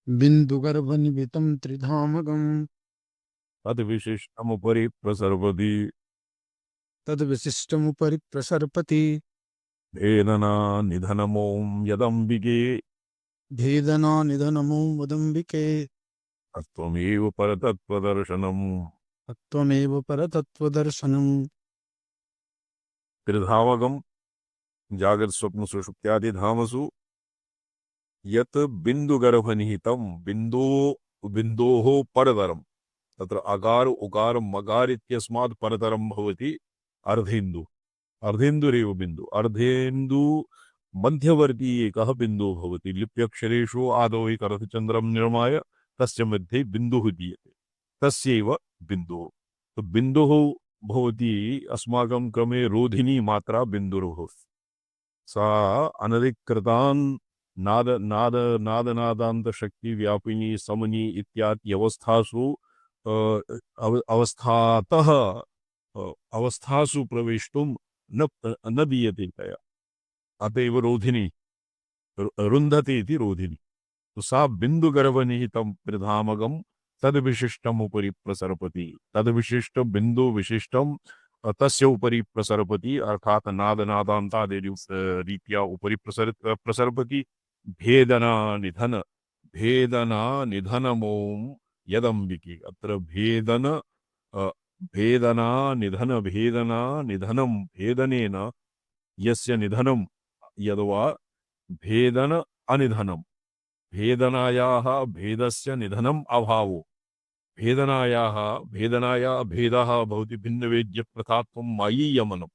बिन्दुगर्भनिभितं त्रिधामकं तद्विशिष्टमुपरि प्रसर्पति। तद्विशिष्टमुपरि प्रसर्पति। भेदना निधनमों यदम्बिके भेदना निधनमो वदम्बिके। तत्त्वमेव परतत्त्वदर्शनम्। तत्त्वमेव परतत्त्वदर्शनम्। त्रिधामकम् जागृत स्वप्न सुषुप्त्यादि धामसु यत् बिन्दुगर्भनिहितं बिन्दोः परतरं तत्र अकार उकार मकार इत्यस्मात् परतरं भवति अर्धेन्दु। अर्धेन्दुरेव बिन्दु। अर्धेन्दु मध्यवर्ती एकः बिन्दुः भवति। लिप्यक्षरेषु आदौ एकरथचन्द्रं निर्माय तस्य मध्ये बिन्दुः दीयते, तस्यैव बिन्दुः। तो बिन्दुः भवति अस्माकं क्रमे रोधिनी मात्रा बिन्दुर्भवति। सा अनधिकृतान् नाद शक्ति व्यापिनी समनी इत्यादि अवस्थासु अवस्थासु प्रवेष्टुं न दीयते तया। अतएव रोधिनी रुन्धते इति रोधिनी। तो सा बिन्दुगर्भनिहितं त्रिधामकं तद्विशिष्टम् उपरि प्रसरपति। तद्विशिष्ट बिन्दु विशिष्टं तस्य उपरि प्रसरपति अर्थात नादान्तादि रीत्या उपरि प्रसरपति। भेदना निधनमों यदम्बिके। अत्र भेदना निधनं भेदनेन यस्य निधनं यद्वा भेदन अनिधनं भेदनायाः भेदस्य निधनम् अभावो। भेदनाया भेदः भवति भिन्नवेद्यप्रथात्वं मायीयमनं।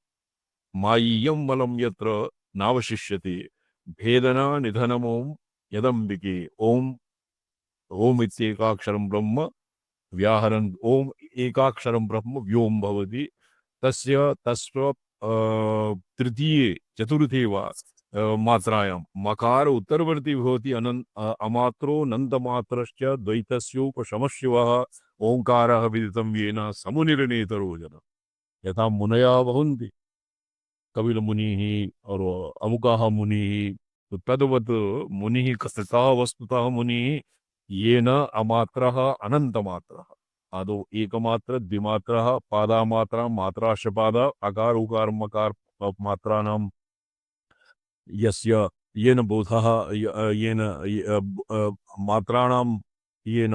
मायीयं मलं यत्र नावशिष्यते। भेदना निधनमों यदम्बिके। ओम इत्येकाक्षरं ब्रह्म व्याहरन् ओम एकाक्षरं ब्रह्म व्योम भवति। तस्य तृतीये चतुर्थे वा मात्रायां मकार उत्तरवर्ती भवति। अमात्रो नन्दमात्रश्च द्वैतस्योपशमस्य वः ओंकारः विदितं येन समुनिर्णेतरो जनः। यथा मुनयः भवन्ति कपिलमुनिः और अमुकः मुनिः, तो तद्वत् मुनिः कस्तः वस्तुतः मुनिः येन अमात्रः अनन्तमात्रः। आदौ एकमात्र द्विमात्रः पादामात्रा मात्राशपाद अकार उकार मकार मात्राणां यस्य येन बोधः येन मात्राणां येन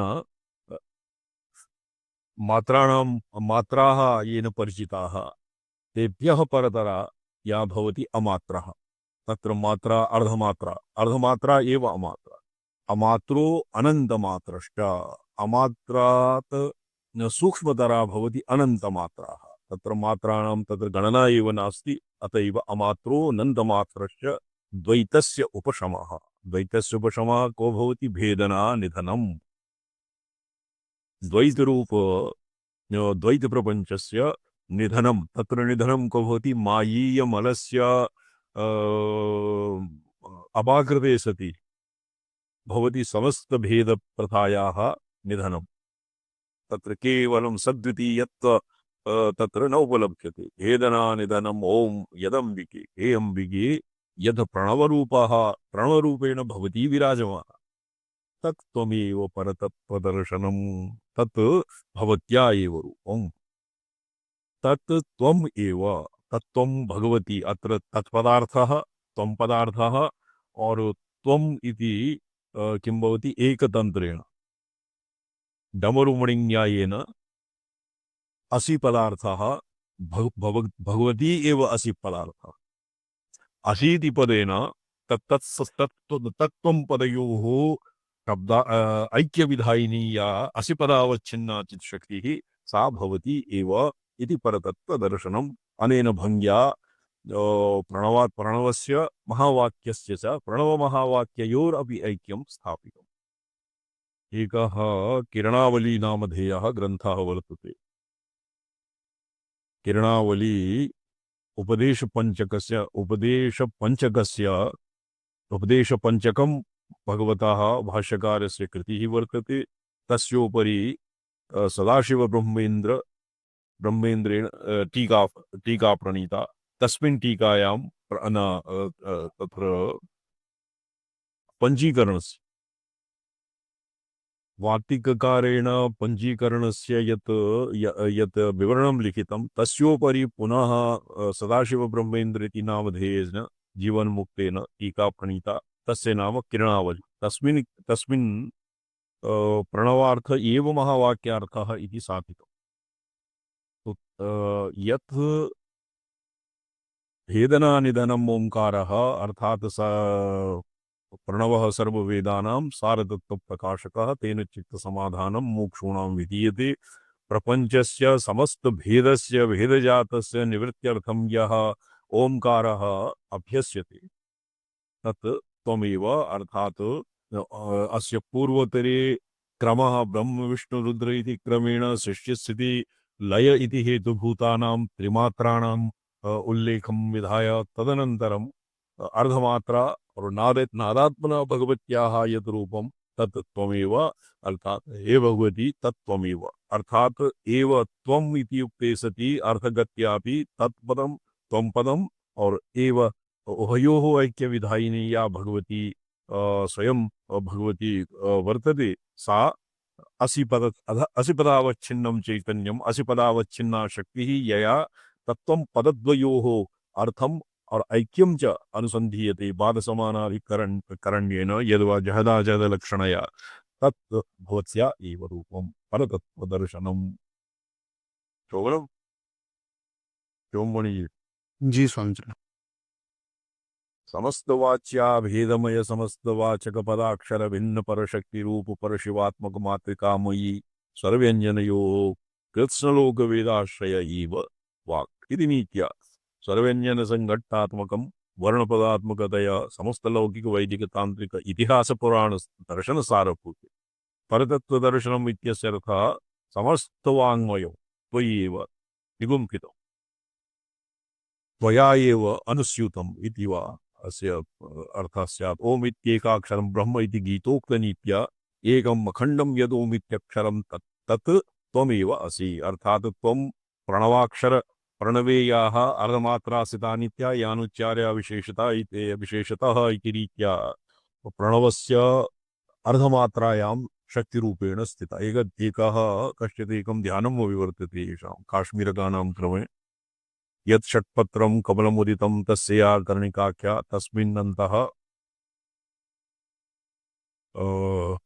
मात्राः येन परिचिताः तेभ्यः परतरा या भवति अमात्रः। तत्र मात्रा अर्धमात्रा, अर्धमात्रा एव अमात्रा, अमात्रो अनन्तमात्रश्च, अमात्रात् सूक्ष्मतरा भवति अनन्तमात्राः। तत्र मात्राणां तत्र गणना एव नास्ति, अत एव अमात्रो अनन्तमात्रश्च द्वैतस्य उपशमः। द्वैतस्य उपशमः को भवति? भेदना निधनम्। द्वैतरूप द्वैतप्रपञ्चस्य निधनं, तत्र निधनं को भवति? मायीयमलस्य अपाकृते सति भवति समस्तभेदप्रथायाः निधनं। तत्र केवलं सद्वितीयत्व तत्र न उपलभ्यते। भेदना निधनम् ओम यदम्बिके हे अम्बिके यद प्रणवरूपः प्रणवरूपेण भवति विराजमानः तत् त्वमेव परतत्त्वदर्शनम्। तत् भवत्या एव रूपम्, तत् त्वम् एव, तत्त्वं भगवती। अत्र तत्पदार्थः त्वं पदार्थः और त्वम् इति किं भवति? एकतन्त्रेण डमरुमणिन्यायेन असि पदार्थः भगवती एव असि पदार्थः। असीति पदेन तत्त्वं पदयोः शब्द ऐक्यविधायिनी या असि पदावच्छिन्ना चित्शक्तिः सा भवती एव इति परतत्त्वदर्शनम्। अनेन भङ्ग्या प्रणवात् प्रणवस्य महावाक्यस्य च प्रणवमहावाक्ययोरपि ऐक्यं स्थापितम्। एकः किरणावली नामधेयः ग्रन्थः वर्तते। किरणावली उपदेशपञ्चकं भगवतः भाष्यकारस्य कृतिः वर्तते। तस्योपरि ब्रह्मेन्द्रेण टीका प्रणीता। तस्मिन् टीकायां तत्र पञ्चीकरणस्य वार्तिककारेण पञ्चीकरणस्य यत् विवरणं लिखितं तस्योपरि पुनः सदाशिवब्रह्मेन्द्र इति नामधेयेन जीवन्मुक्तेन टीका प्रणीता। तस्य नाम किरणावली। तस्मिन् प्रणवार्थ एव महावाक्यार्थः इति साधितम्। यत् भेदनानिधनम् ओंकारः अर्थात् प्रणवः सर्ववेदानां सारतत्त्वप्रकाशकः, तेन चित्तसमाधानं मोक्षूणां विधीयते। प्रपञ्चस्य समस्तभेदस्य भेदजातस्य निवृत्त्यर्थं यः ओंकारः अभ्यस्यते तत् त्वमेव। अर्थात् अस्य पूर्वोत्तरे क्रमः ब्रह्म विष्णु रुद्र इति क्रमेण सृष्टिस्थिति लय इति हेतुभूतानां त्रिमात्राणां उल्लेखं विधाय तदनन्तरम् अर्धमात्रा और नादात्मना भगवत्याः यत् रूपं तत् त्वमेव, अर्थात हे भगवती तत्त्वमेव। अर्थात एव त्वम् इति उक्ते सति अर्थगत्यापि तत्पदं त्वं पदम् और एव उभयोः ऐक्यविधायिनी या भगवती स्वयं भगवती वर्तते। सा असिपदावच्छिन्नं चैतन्यम् असिपदावच्छिन्ना शक्तिः यया तत्त्वं पदद्वयोः अर्थम् और ऐक्यं च अनुसन्धीयते बाधसमानाधिकरण्येन यद्वा जहदाजहदलक्षणया तत् भवत्या एव रूपं परतत्त्वदर्शनम्। शोभनम् शोभमणि जी स्वामीजी। समस्तवाच्या भेदमय समस्तवाचक पदाक्षर भिन्न परशक्ति रूप परशिवात्मक मातृकामयी सर्वव्यञ्जनयोः कृत्स्नलोक वेदाश्रय एव वाक् इति नीत्या सर्वव्यञ्जन संघट्टात्मकं वर्णपदात्मकतया समस्त लौकिक वैदिक तांत्रिक इतिहास पुराण दर्शन सारभूते परतत्वदर्शनम् इत्यस्य अर्थः समस्तवाङ्मयो त्वयि एव निगुम्फितं त्वया एव अनुस्यूतम् इति वा अस्य अर्थः स्यात्। ओम इत्येकाक्षरं ब्रह्म इति गीतोक्तनीत्या एकम् अखण्डं यद् ओम इत्यक्षरं तत् त्वमेव असि। अर्थात् त्वं प्रणवाक्षर प्रणवेयाः अर्धमात्रासितानित्या यानुच्चार्या विशेषता इति विशेषतः इति रीत्या प्रणवस्य अर्धमात्रायां शक्तिरूपेण स्थिता। एकः कश्चित् एकं ध्यानम् विवर्तते येषां काश्मीरकानां क्रमे यत् षट्पत्रं कमलमुदितं तस्या कर्णिकाख्या तस्मिन्नन्तः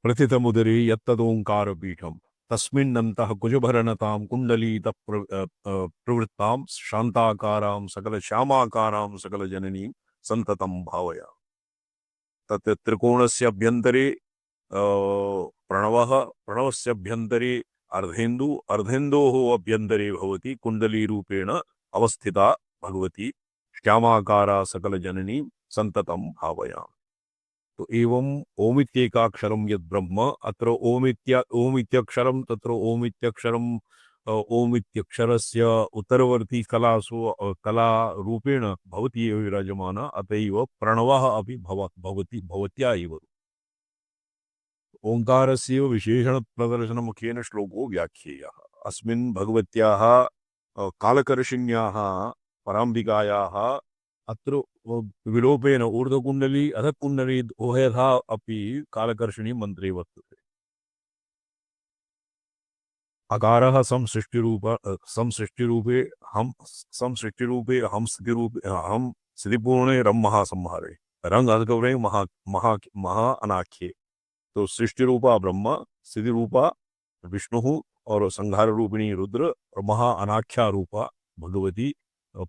प्रथितमुदरे यत्तदोङ्कारपीठं तस्मिन्नन्तः कुजभरनतां कुण्डलीतः प्रवृत्तां शान्ताकारां सकलश्यामाकारां सकलजननीं सन्ततं भावया। तत् त्रिकोणस्य अभ्यन्तरे प्रणवः, प्रणवस्य अभ्यन्तरे अर्धेन्दु, अर्धेन्दोः अभ्यन्तरे भवति कुण्डलीरूपेण अवस्थिता भगवती श्यामाकारा सकलजननीं सन्ततं भावयामि। तो एवं ओमित्येकाक्षरं यद् ब्रह्म, अत्र ओमित्यक्षरं, तत्र ओमित्यक्षरं, ओमित्यक्षरस्य उत्तरवर्ती कलासु कला रूपेण भवति एव विराजमाना, अतएव प्रणवः अपि भवत्या एव। ओंकारस्य विशेषण प्रदर्शनमुखेन श्लोको व्याख्येयः। अस्मिन् भगवत्याः कालकर्षिण्याः पराम्बिकायाः अत्र विलोपेन ऊर्ध्वकुण्डली अधकुण्डली उभयथा अपि कालकर्षिणी मंत्रे वर्तते। अकारः संसृष्टिरूपे हम स्थितिपूर्णे रम महासंहारे रंग अर्घवे महा महा महा अनाख्ये। तो सृष्टि रूपा ब्रह्म, स्थिति रूपा विष्णु और संहार रूपिणी रुद्र और महा अनाख्या रूपा भगवती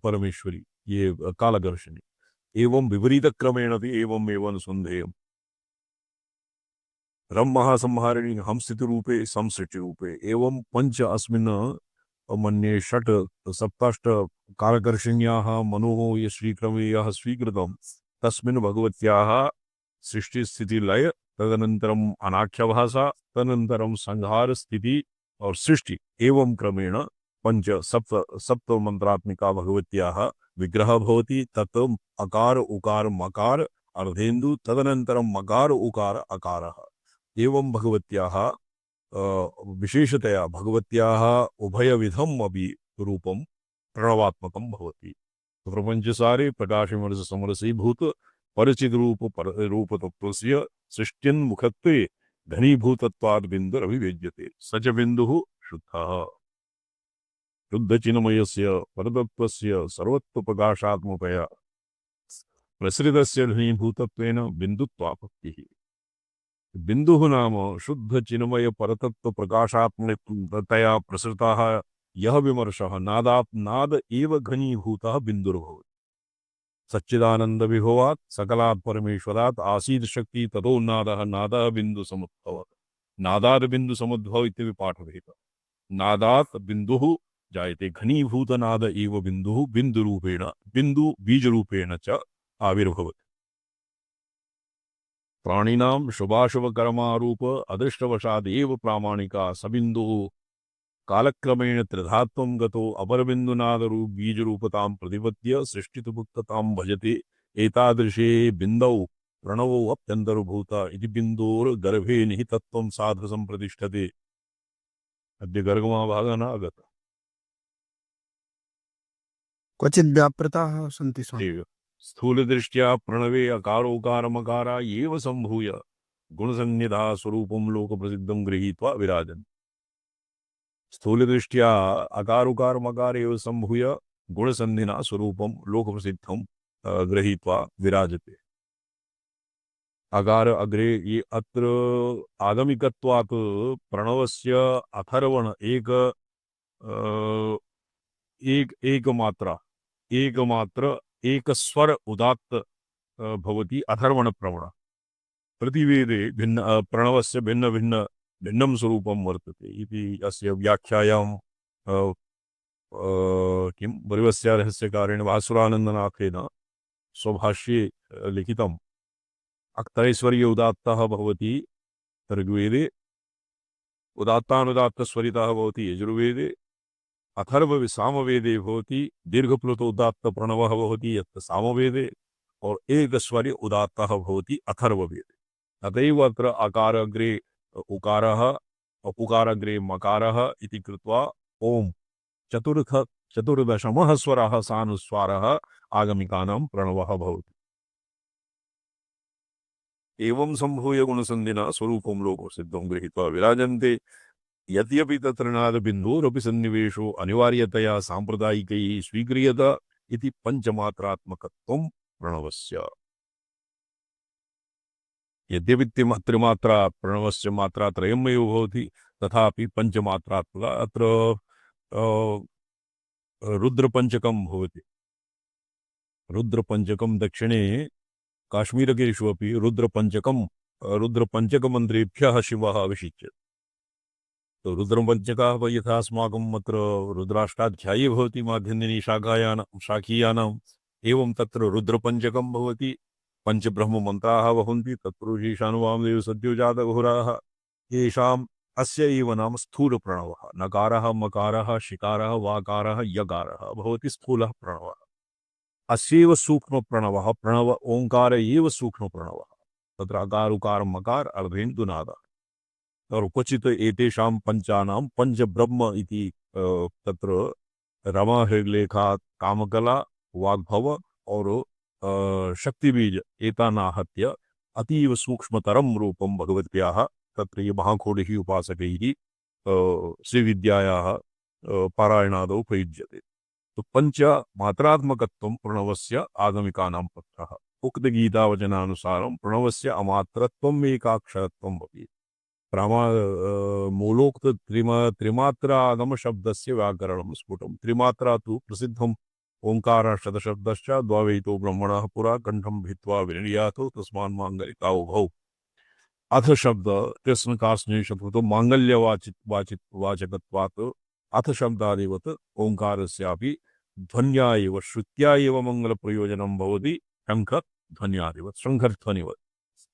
परमेश्वरी, ये कालकर्षिणी। एवं विपरीत क्रमेण एवं अनुसंधेयम्। रम महासंहारिणी हम स्थिति रूपे संसृष्टि रूपे एवं पंच अस्मिन् मन्ये षट् सप्ताष्ट कालकर्षिण्याः मनोः ये श्रीक्रमे यः स्वीकृतं तस्मिन् भगवत्याः सृष्टि स्थिति लय, तदनन्तरम् अनाख्यभाषा, तदनन्तरं संहार स्थिति और सृष्टि, एवं क्रमेण पंच सप्त मंत्रात्मिका भगवत्याः विग्रह भवति। तत् अकार उकार मकार अर्धेन्दु, तदनन्तरं मकार उकार अकारः। एवं भगवत्याः विशेषतया भगवत्याः उभयविधम् अपि रूपं प्रणवात्मकं भवति। प्रपञ्चसारे प्रकाशमरस समरसीभूत परिचित रूपतत्त्वस्य सृष्ट्यन्मुखत्वे घनीभूतत्वाद् बिन्दुरभिव्यज्यते। स च बिन्दुः शुद्धः। शुद्धचिन्मयस्य परतत्त्वस्य सर्वत्वप्रकाशात्मकया प्रसृतस्य घनीभूतत्वेन बिन्दुत्वापत्तिः। बिन्दुः नाम शुद्ध चिन्मय परतत्व प्रकाशात्मकतया प्रसृतः यः विमर्शः नाद एव घनीभूतः बिन्दुर्भवति। सच्चिदानंद विभवात् सकलात् परमेश्वरात् आसीत् शक्ति ततो नादः नादः बिन्दु समुद्भव। नादात् बिन्दु समुद्भव इति पाठभेदः। नादात् बिन्दुः जायते, घनीभूत नाद एव बिन्दुः बिन्दुरूपेण बिन्दु बीजरूपेण च आविर्भवति। प्राणिनां शुभाशुभकर्मारूप अदृष्टवशादेव प्रामाणिका सबिन्दुः कालक्रमेण त्रिधात्वं गतो अपरबिन्दुनादरूप बीजरूपतां प्रतिपद्य सृष्टितुमुक्ततां भजते। एतादृशे बिन्दौ प्रणवो अप्यन्तर्भूत इति बिन्दोर्गर्भे निहितत्वं साधु सम्प्रतिष्ठते। अद्य गर्गमाभागः न आगतः। क्वचित् व्यापृताः सन्ति स्वामी। स्थूलदृष्ट्या प्रणवे अकारोकारमकारा एव सम्भूय गुणसंनिधा स्वरूपं लोकप्रसिद्धं गृहीत्वा विराजन्ते। स्थूलदृष्ट्या अकारोकारमकार एव सम्भूय गुणसन्धिना स्वरूपं लोकप्रसिद्धं गृहीत्वा विराजते। अकार अग्रे ये अत्र आगमिकत्वात् प्रणवस्य अथर्वण एकमात्र एक स्वर उदात्त भवति अथर्वण प्रवण। प्रतिवेदे भिन्न प्रणवस्य भिन्न भिन्न भिन्नं स्वरूपं वर्तते इति अस्य व्याख्यायां किं वरिवस्य रहस्यकारेण भासुरानन्दनाथेन स्वभाष्ये लिखितम्। अक्तैश्वर्य उदात्तः भवति ऋग्वेदे, उदात्तानुदात्तस्वरितः भवति यजुर्वेदे, अथर्व सामवेदे भवति दीर्घप्लुत उदात्त प्रणवः भवति यत् सामवेदे, और एकस्वरि उदात्तः भवति अथर्ववेदे। अतएव अत्र अकाराग्रे उकारः उकाराग्रे मकारः इति कृत्वा ओम चतुर्दशमः स्वरः सानुस्वारः आगमिकानां प्रणवः भवति। एवं सम्भूय गुणसन्धिना स्वरूपं लोकसिद्धं गृहीत्वा विराजन्ते। यद्यपि तत्र नादबिन्दोरपि सन्निवेशो अनिवार्यतया सांप्रदायिकैः स्वीक्रियत इति पंचमात्रात्मकत्वं प्रणवस्य। यद्यपि त्रिमात्रा प्रणवस्य मात्रा त्रयमेव भवति, तथापि पञ्चमात्रात्मक अत्र रुद्रपञ्चकं भवति। रुद्रपञ्चकं दक्षिणे काश्मीरकेषु अपि रुद्रपञ्चकमन्त्रेभ्यः शिवः अभिषिच्यते। तो रुद्रपञ्चकः यथा अस्माकम् अत्र रुद्राष्टाध्यायी भवति माध्यन्दिनी शाखीयानाम् एवं तत्र रुद्रपञ्चकं भवति। पञ्चब्रह्ममन्त्राः भवन्ति तत्पुरुषीशानुवामदेव सद्योजातघोराः येषाम् अस्य एव नाम स्थूलप्रणवः। नकारः मकारः शिकारः वाकारः यकारः भवति स्थूलः प्रणवः। अस्यैव सूक्ष्मप्रणवः प्रणव ओंकार एव सूक्ष्मप्रणवः। तत्र अकार उकार मकार अर्धेन्दुनादः और क्वचित् एतेषां पञ्चानां पञ्चब्रह्म इति तत्र रमालेखात् कामकला वाग्भव और शक्तिबीज एतानाहत्य अतीव सूक्ष्मतरं रूपं भगवत्याः तत्र ये महाखोडिः उपासकैः श्रीविद्यायाः पारायणादौ प्रयुज्यते। तो पंच मात्रात्मकत्वं प्रणवस्य आगमिकानां पक्षः। उक्तगीतावचनानुसारं प्रणवस्य अमात्रत्वम् एकाक्षरत्वम् अपि मूलोक्त त्रिमात्रा आगम शब्दस्य व्याकरणं स्फुटं। त्रिमात्रा तु प्रसिद्धम् ओंकार शतशब्दश्च द्वावैतो ब्रह्मणः पुरा कंठं भित्त्वा विनिर्यातो तस्मान् मांगलिकावुभौ। अथ शब्द कृष्णकास्नेशतो मांगल्यवाचित अथ शब्दादिवत् ओंकारस्यापि ध्वन्या एव श्रुत्या एव मंगलप्रयोजनं भवति शङ्खध्वन्यादिवत् शङ्खध्वनिवत्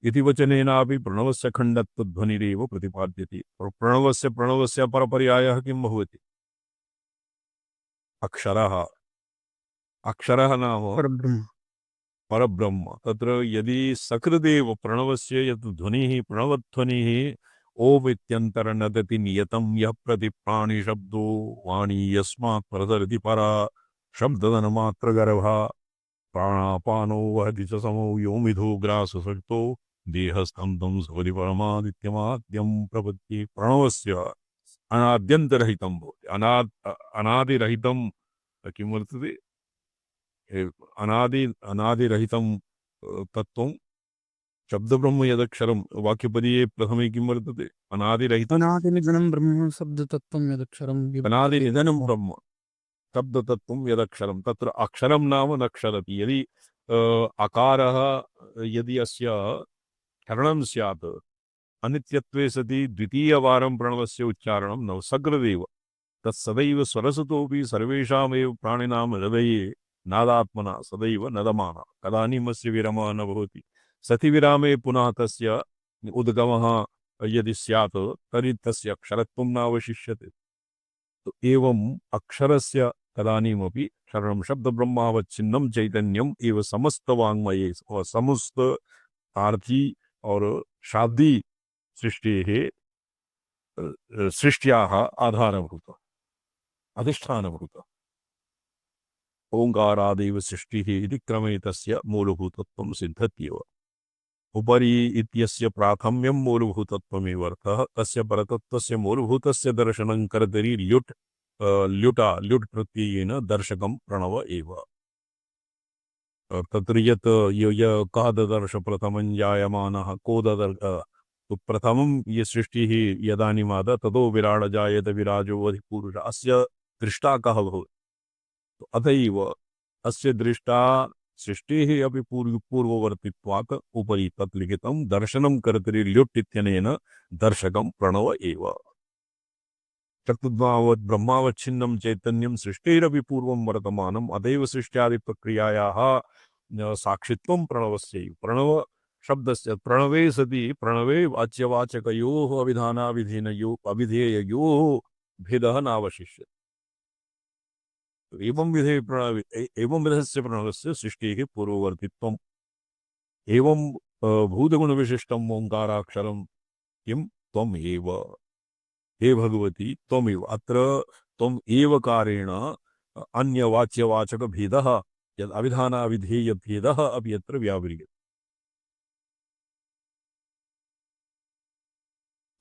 इति वचनेनापि प्रणवस्य खण्डत्वध्वनिरेव प्रतिपाद्यते। प्रणवस्य परपर्यायः किं भवति? अक्षरः। अक्षरः नाम परब्रह्म परब्रह्म। तत्र यदि सकृदेव प्रणवस्य यत् ध्वनिः प्रणवध्वनिः ओम् इत्यन्तर्नदति नियतं यः प्रति प्राणिशब्दो वाणी यस्मात् प्रसरति परा शब्दधनमात्रगर्भा प्राणापानो वहति च समौ योमिधो ग्राससक्तो देहस्कन्धं सवति परमादित्यमाद्यं प्रपद्ये। प्रणवस्य अनाद्यन्तरहितं भवति। अनादिरहितं किं वर्तते? अनादिरहितं तत्त्वं शब्दब्रह्म यदक्षरं वाक्यपदीये प्रथमे किं वर्तते? अनादिरहितं अनादिनिधनं ब्रह्म शब्दतत्त्वं यदक्षरं अनादिनिधनं ब्रह्म शब्दतत्त्वं यदक्षरं। तत्र अक्षरं नाम न क्षरति। यदि अकारः यदि अस्य क्षरणं स्यात् अनित्यत्वे सति द्वितीयवारं प्रणवस्य उच्चारणं न सकृदेव तत्सदैव स्वरसतोऽपि सर्वेषामेव प्राणिनां हृदये नादात्मना सदैव नदमाना कदानीमस्य विरामः न भवति। सति विरामे पुनः तस्य उद्गमः यदि स्यात् तर्हि तस्य अक्षरत्वं नावशिष्यते। तो एवं अक्षरस्य तदानीमपि क्षरणं शब्दब्रह्मावच्छिन्नं चैतन्यम् एव समस्त वाङ्मये और समस्त आर्थी और शाब्दी सृष्ट्याः आधारभूत अधिष्ठानभूत ओंकारादेव सृष्टिः इति क्रमे तस्य मूलभूतत्वं सिद्धत्येव। उपरि इत्यस्य प्राथम्यं मूलभूतत्वमेव अर्थः। तस्य परतत्वस्य मूलभूतस्य दर्शनं करतरि ल्युट् प्रत्ययेन दर्शकं प्रणव एव। तत्र यत् कः ददर्श प्रथमं जायमानः को ददर्श तो प्रथमं ये सृष्टिः यदानीमाद ततो विराड जायत विराजो अधिपुरुष अस्य दृष्टा कः भवति? तो अतएव अस्य दृष्टा सृष्टिः अपि पूर्ववर्तित्वात् उपरि तत् लिखितं दर्शनं कर्तरि ल्युट् इत्यनेन दर्शकं प्रणव एव। चतुर्द्वावत् ब्रह्मावच्छिन्नं चैतन्यं सृष्टिरपि पूर्वं वर्तमानम् अतएव सृष्ट्यादिप्रक्रियायाः साक्षित्वं प्रणवस्यैव। प्रणव शब्दस्य प्रणवे सति प्रणवे वाच्यवाचकयोः अविधेययोः भेदः नावशिष्यते। एवं विधस्य प्रणवस्य सृष्टिः पूर्ववर्तित्वम्। एवं भूतगुणविशिष्टम् ओंकाराक्षरं किं त्वम् एव हे भगवती त्वमेव। अत्र त्वम् एवकारेण अन्यवाच्यवाचक भेदः यद् अविधानाविधेय भेदः अपि अत्र व्याव्रियते।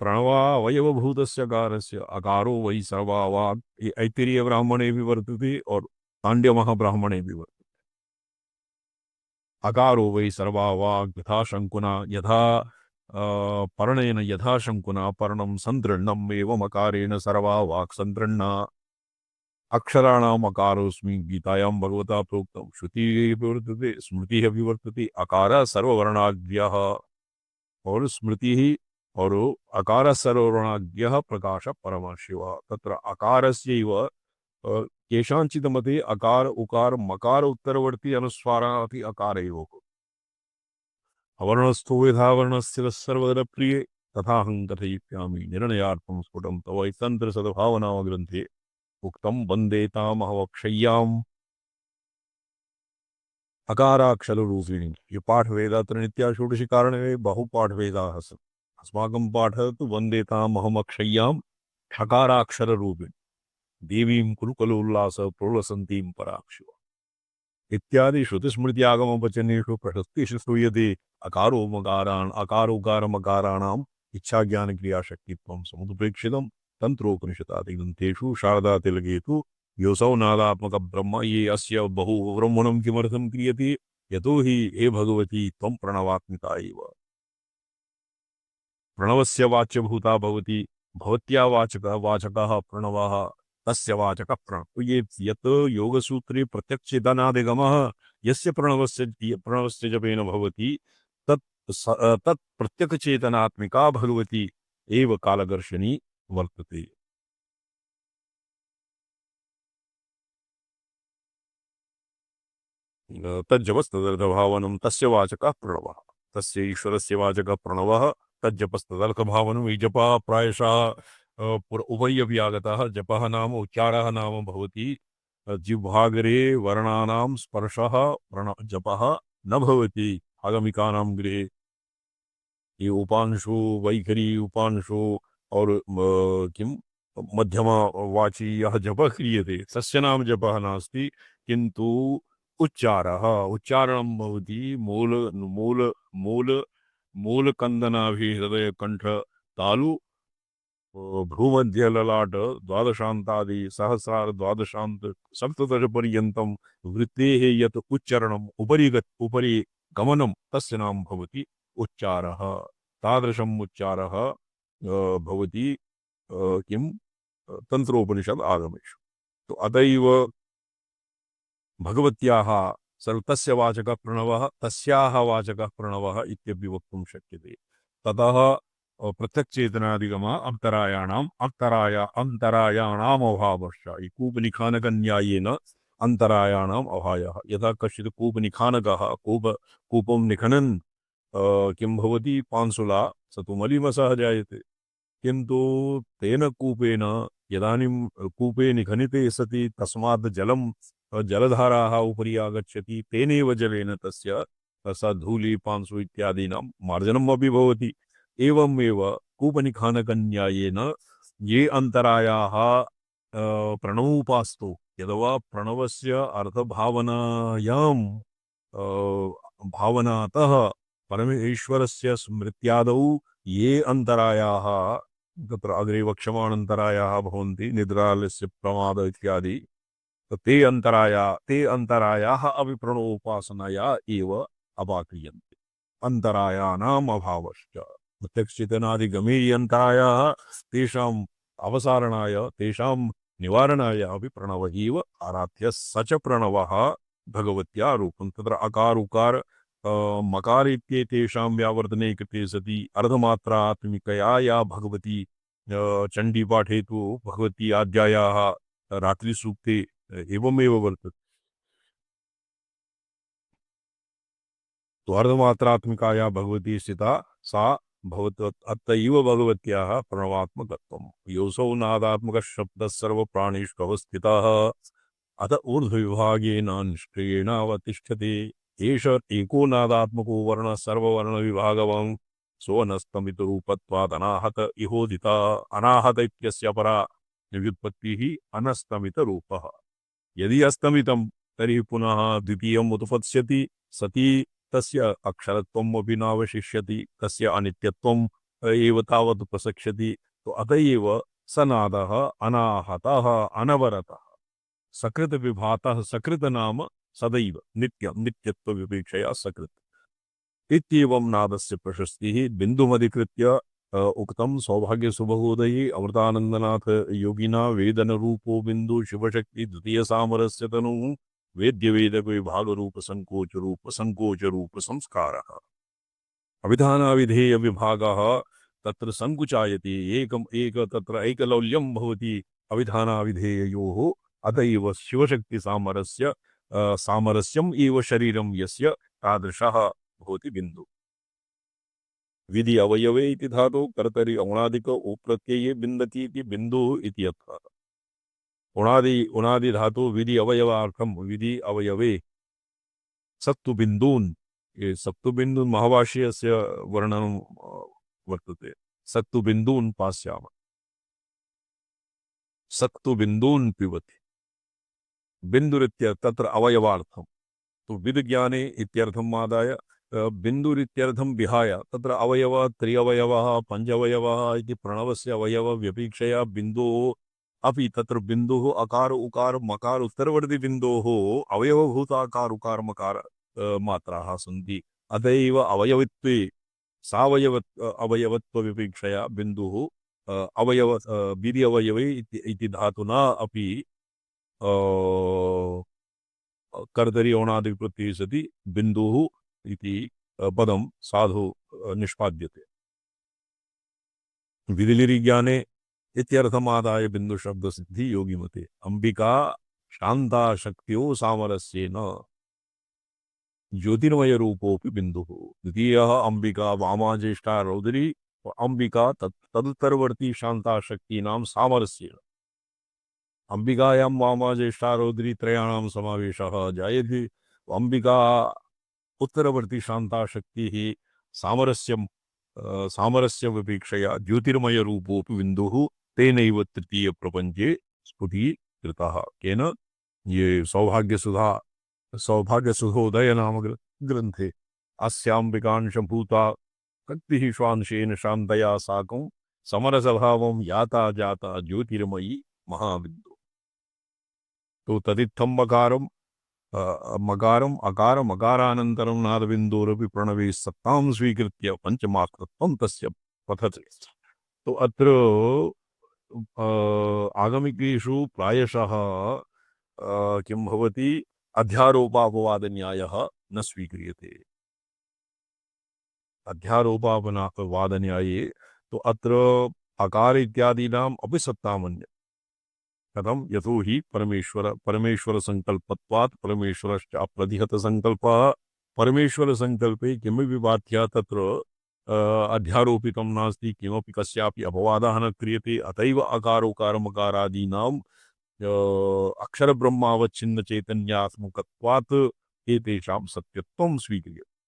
प्रणवावयवभूतस्य अकारस्य अकारो वै सर्वावाक् ऐतिरीय ब्राह्मणे भी वर्तते और पांड्य महाब्राह्मणे भी वर्तते। अकारो वै सर्वावाक् यथा शंकुना यथा पर्णेन यथा शङ्कुना पर्णं सन्दृढम् एवमकारेण सर्वा वाक् सन्दृढा अक्षराणाम् अकारोऽस्मि गीतायां भगवता प्रोक्तं श्रुतिः विवर्तते स्मृतिः अपि वर्तते अकारः सर्ववर्णाढ्यः और स्मृतिः और अकारः सर्ववर्णाढ्यः प्रकाशः परमशिवः तत्र अकारस्यैव केषाञ्चित् मते अकार उकार मकार उत्तरवर्ती अनुस्वारः अपि अकार एव अवर्णस्थो यथा वर्णस्य सर्वत्र प्रिये तथाहं कथयिष्यामि निर्णयार्थं स्फुटं तव तंत्र सद्भावनाग्रन्थे उक्तं वन्दे तामहमक्षय्याम् अकाराक्षर रूपिणी ये पाठ वेदात्र नित्या षोडशी कारणे बहु पाठ वेदाः सन्ति अस्माकं पाठः तु वन्दे तामहमक्षय्याम् ठकाराक्षर रूपिणी देवीं कुरुकुलोल्लास प्रोलसन्तीं पराक्षिव इत्यादि श्रुतिस्मृति आगम वचनेषु प्रशस्तिषु श्रूयते अकारो मकारान् अकारोकारमकाराणाम् इच्छा ज्ञान क्रिया शक्तित्वं समुपप्रेक्षितं तंत्रोपनिषदादि ग्रन्थेषु शारदातिलके तु योऽसौ नादात्मक ब्रह्म ये अस्य बहु ब्रह्मणं किमर्थं क्रियते यतो हि हे भगवती त्वं प्रणवात्मिका एव प्रणवस्य वाच्यभूता भवति भवत्या वाचकः प्रणवः तस्य वाचकः प्रणव ये यत् योगसूत्रे प्रत्यक्षचेतनादिगमः यस्य प्रणवस्य जपेन भवति तत् प्रत्यक्षचेतनात्मिका भगवती एव कालदर्शिनी वर्तते तज्जपस्तदर्थभावनं तस्य वाचकः प्रणवः तस्य ईश्वरस्य वाचकः प्रणवः तज्जपस्तदर्थभावनं ये जपः प्रायशः उभय अपि आगतः जपः नाम उच्चारः नाम भवति जिह्वाग्रे वर्णानां स्पर्शः जपः न भवति आगमिकानां गृहे ये उपांशु वैखरी उपांशु और किं मध्यमा वाची यः जपः क्रियते तस्य नाम जपः नास्ति किन्तु उच्चारणं भवति मूल मूल मूल मूलकन्दनाभि हृदय कंठ तालु भ्रूमध्य ललाट द्वादशान्तादि सहस्रार द्वादशान्त सप्तदश पर्यन्तं वृत्तेः यत् उच्चारणम् उपरि गमनं तस्य नाम भवति उच्चारः तादृशम् उच्चारः भवति किं तंत्रोपनिषद आगमेषु तो अतएव भगवत्याः तस्य वाचकः प्रणवः तस्याः वाचकः प्रणवः इत्यपि वक्तुं शक्यते ततः प्रत्यक्षचेतनादिगमा अन्तरायाणाम् अभावश्च कूपनिखानकन्यायेन अन्तरायाणाम् अभावः यथा कश्चित् कूपनिखानकः कूपं निखनन् किं भवति पांसुला स तु मलिमसः जायते किन्तु तेन कूपेन यदानीं कूपे निखनिते सति तस्मात् जलं जलधाराः उपरि आगच्छति तेनैव जलेन तस्य स धूलि पांसु इत्यादीनां मार्जनम् अपि भवति एवमेव कूपनिखानकन्यायेन ये अन्तरायाः प्रणवोपास्तो यदवा प्रणवस्य अर्थभावनायां भावनातः परमेश्वरस्य स्मृत्यादौ ये अन्तरायाः तत्र अग्रे वक्ष्यमाणन्तरायाः भवन्ति निद्रालस्य प्रमाद इत्यादि ते अन्तरायाः अपि प्रणवोपासनया एव अपाक्रियन्ते अन्तरायानाम् अभावश्च प्रत्यक्षचेतनादिगमे ये अन्तरायाः तेषाम् अवसारणाय तेषां निवारणाय अपि प्रणवः एव आराध्य स च प्रणवः भगवत्या रूपं तत्र अकार उकार मकार इत्येतेषां व्यावर्तने कृते सति अर्धमात्रात्मिकया या भगवती चण्डीपाठे तु भगवती आद्यायाः रात्रिसूक्ते एवमेव वर्तते तो अर्धमात्रात्मिकाया भगवती स्थिता सा अतएव भगवत्याः प्रणवात्मकत्वम् योऽसौ नादात्मकः शब्दः सर्वप्राणिषु अवस्थितः अत ऊर्ध्वविभागेन निष्क्रियेणावतिष्ठते एष एको नादात्मको वर्णः सर्ववर्णविभागवान् सोऽनस्तमितरूपत्वात् अनाहत इहोदिता अनाहत इत्यस्य परा व्युत्पत्तिः अनस्तमितरूपः यदि अस्तमितं तर्हि पुनः द्वितीयम् उत्पत्स्यति सति तस्य अक्षरत्वम् अपि नावशिष्यति तस्य अनित्यत्वम् एव तावत् प्रसक्ष्यति तो अतएव स नादः अनाहतः अनवरतः सकृत विभातः सकृत नाम सदैव नित्यत्व विपेक्षया सकृत इत्येवं नादस्य प्रशस्तिः बिन्दुमधिकृत्य उक्तं सौभाग्यसुबहोदये अमृतानन्दनाथ योगिना वेदनरूपो बिन्दु शिवशक्ति द्वितीय सामरस्य तनुः वेद्यवेदक विभाग रूप संकोच रूप संस्कारः अभिधानाविधेय विभागः तत्र संकुचायते एक तत्र ऐकलौल्यं भवति अभिधानाविधेययोः अतएव शिवशक्ति सामरस्य सामरस्यम् एव शरीरं यस्य तादृशः भवति बिन्दु विधि अवयवे इति धातु कर्तरि औणादिक उप्रत्यये बिन्दति इति बिन्दुः इति अर्थः उणादि धातु विधि अवयवार्थं विधि अवयवे सत्तु बिन्दून् ये सत्तु बिन्दून् महाभाष्यस्य वर्णनं वर्तते सत्तु बिन्दून् पास्यामः सत्तु बिन्दून् पिबति बिन्दुरित्य तत्र अवयवार्थं तो विद्ज्ञाने इत्यर्थम् आदाय बिन्दुरित्यर्थं विहाय तत्र अवयव त्र्यवयवः पञ्चवयवः इति प्रणवस्य अवयव व्यपीक्षया बिन्दुः अपि तत्र बिन्दुः अकार उकार मकार उत्तरवर्ति बिन्दोः अवयवभूताकार उकार मकार मात्राः सन्ति अतएव अवयवित्वे अवयवत्व विपीक्षया बिन्दुः अवयव विधि अवयवे इति धातुना अपि कर्तरि औणादि प्रत्यये सति बिन्दुः इति पदं साधु निष्पाद्यते विधिलिरिज्ञाने इत्यर्थमादाय बिन्दु शब्द सिद्धि योगी मते अंबिका शांता शक्तियो सामरस्येन ज्योतिर्मय रूपोपि बिन्दुः द्वितीयः अंबिका वामा ज्येष्ठा रौद्री अंबिका तदुत्तरवर्ती शांता शक्तीनां सामरस्येन अंबिकायां वामा ज्येष्ठा रौद्री त्रयाणां समावेशः जायते अंबिका उत्तरवर्ती शांता शक्तिः सामरस्य विपेक्षया ज्योतिर्मय रूपोपि बिन्दुः तेनैव तृतीय प्रपंचे स्फुटीकृतः केन ये सौभाग्यसुधोदय नाम ग्रंथे अस्यांबिकांशभूता कक्तिः श्वांशेन शान्तया साकं समरसभावं याता जाता ज्योतिर्मयी महाबिन्दु तो तदित्थं मकारम अकारम अकारानन्तरं नादबिन्दोरपि प्रणवे सत्तां स्वीकृत्य पंचमात्रत्वं तस्य पठति तो अत्र आगमिकेषु प्रायशः किं भवति अध्यारोपापवादन्यायः न स्वीक्रियते अध्यारोपापवादन्याये तो अत्र अकार इत्यादीनाम् अपि सत्तामन्य कथम यतो हि परमेश्वर संकल्पत्वात् परमेश्वरश्च अप्रतिहत संकल्पः परमेश्वर संकल्पे किमपि बाध्या तत्र अध्यारोपितं नास्ति किमपि कस्यापि अपवादः न क्रियते अतैव अकारोकारमकारादीनाम् अक्षर ब्रह्मावच्छिन्न चैतन्यात्मकत्वात् एतेषां सत्यत्वं स्वीक्रियते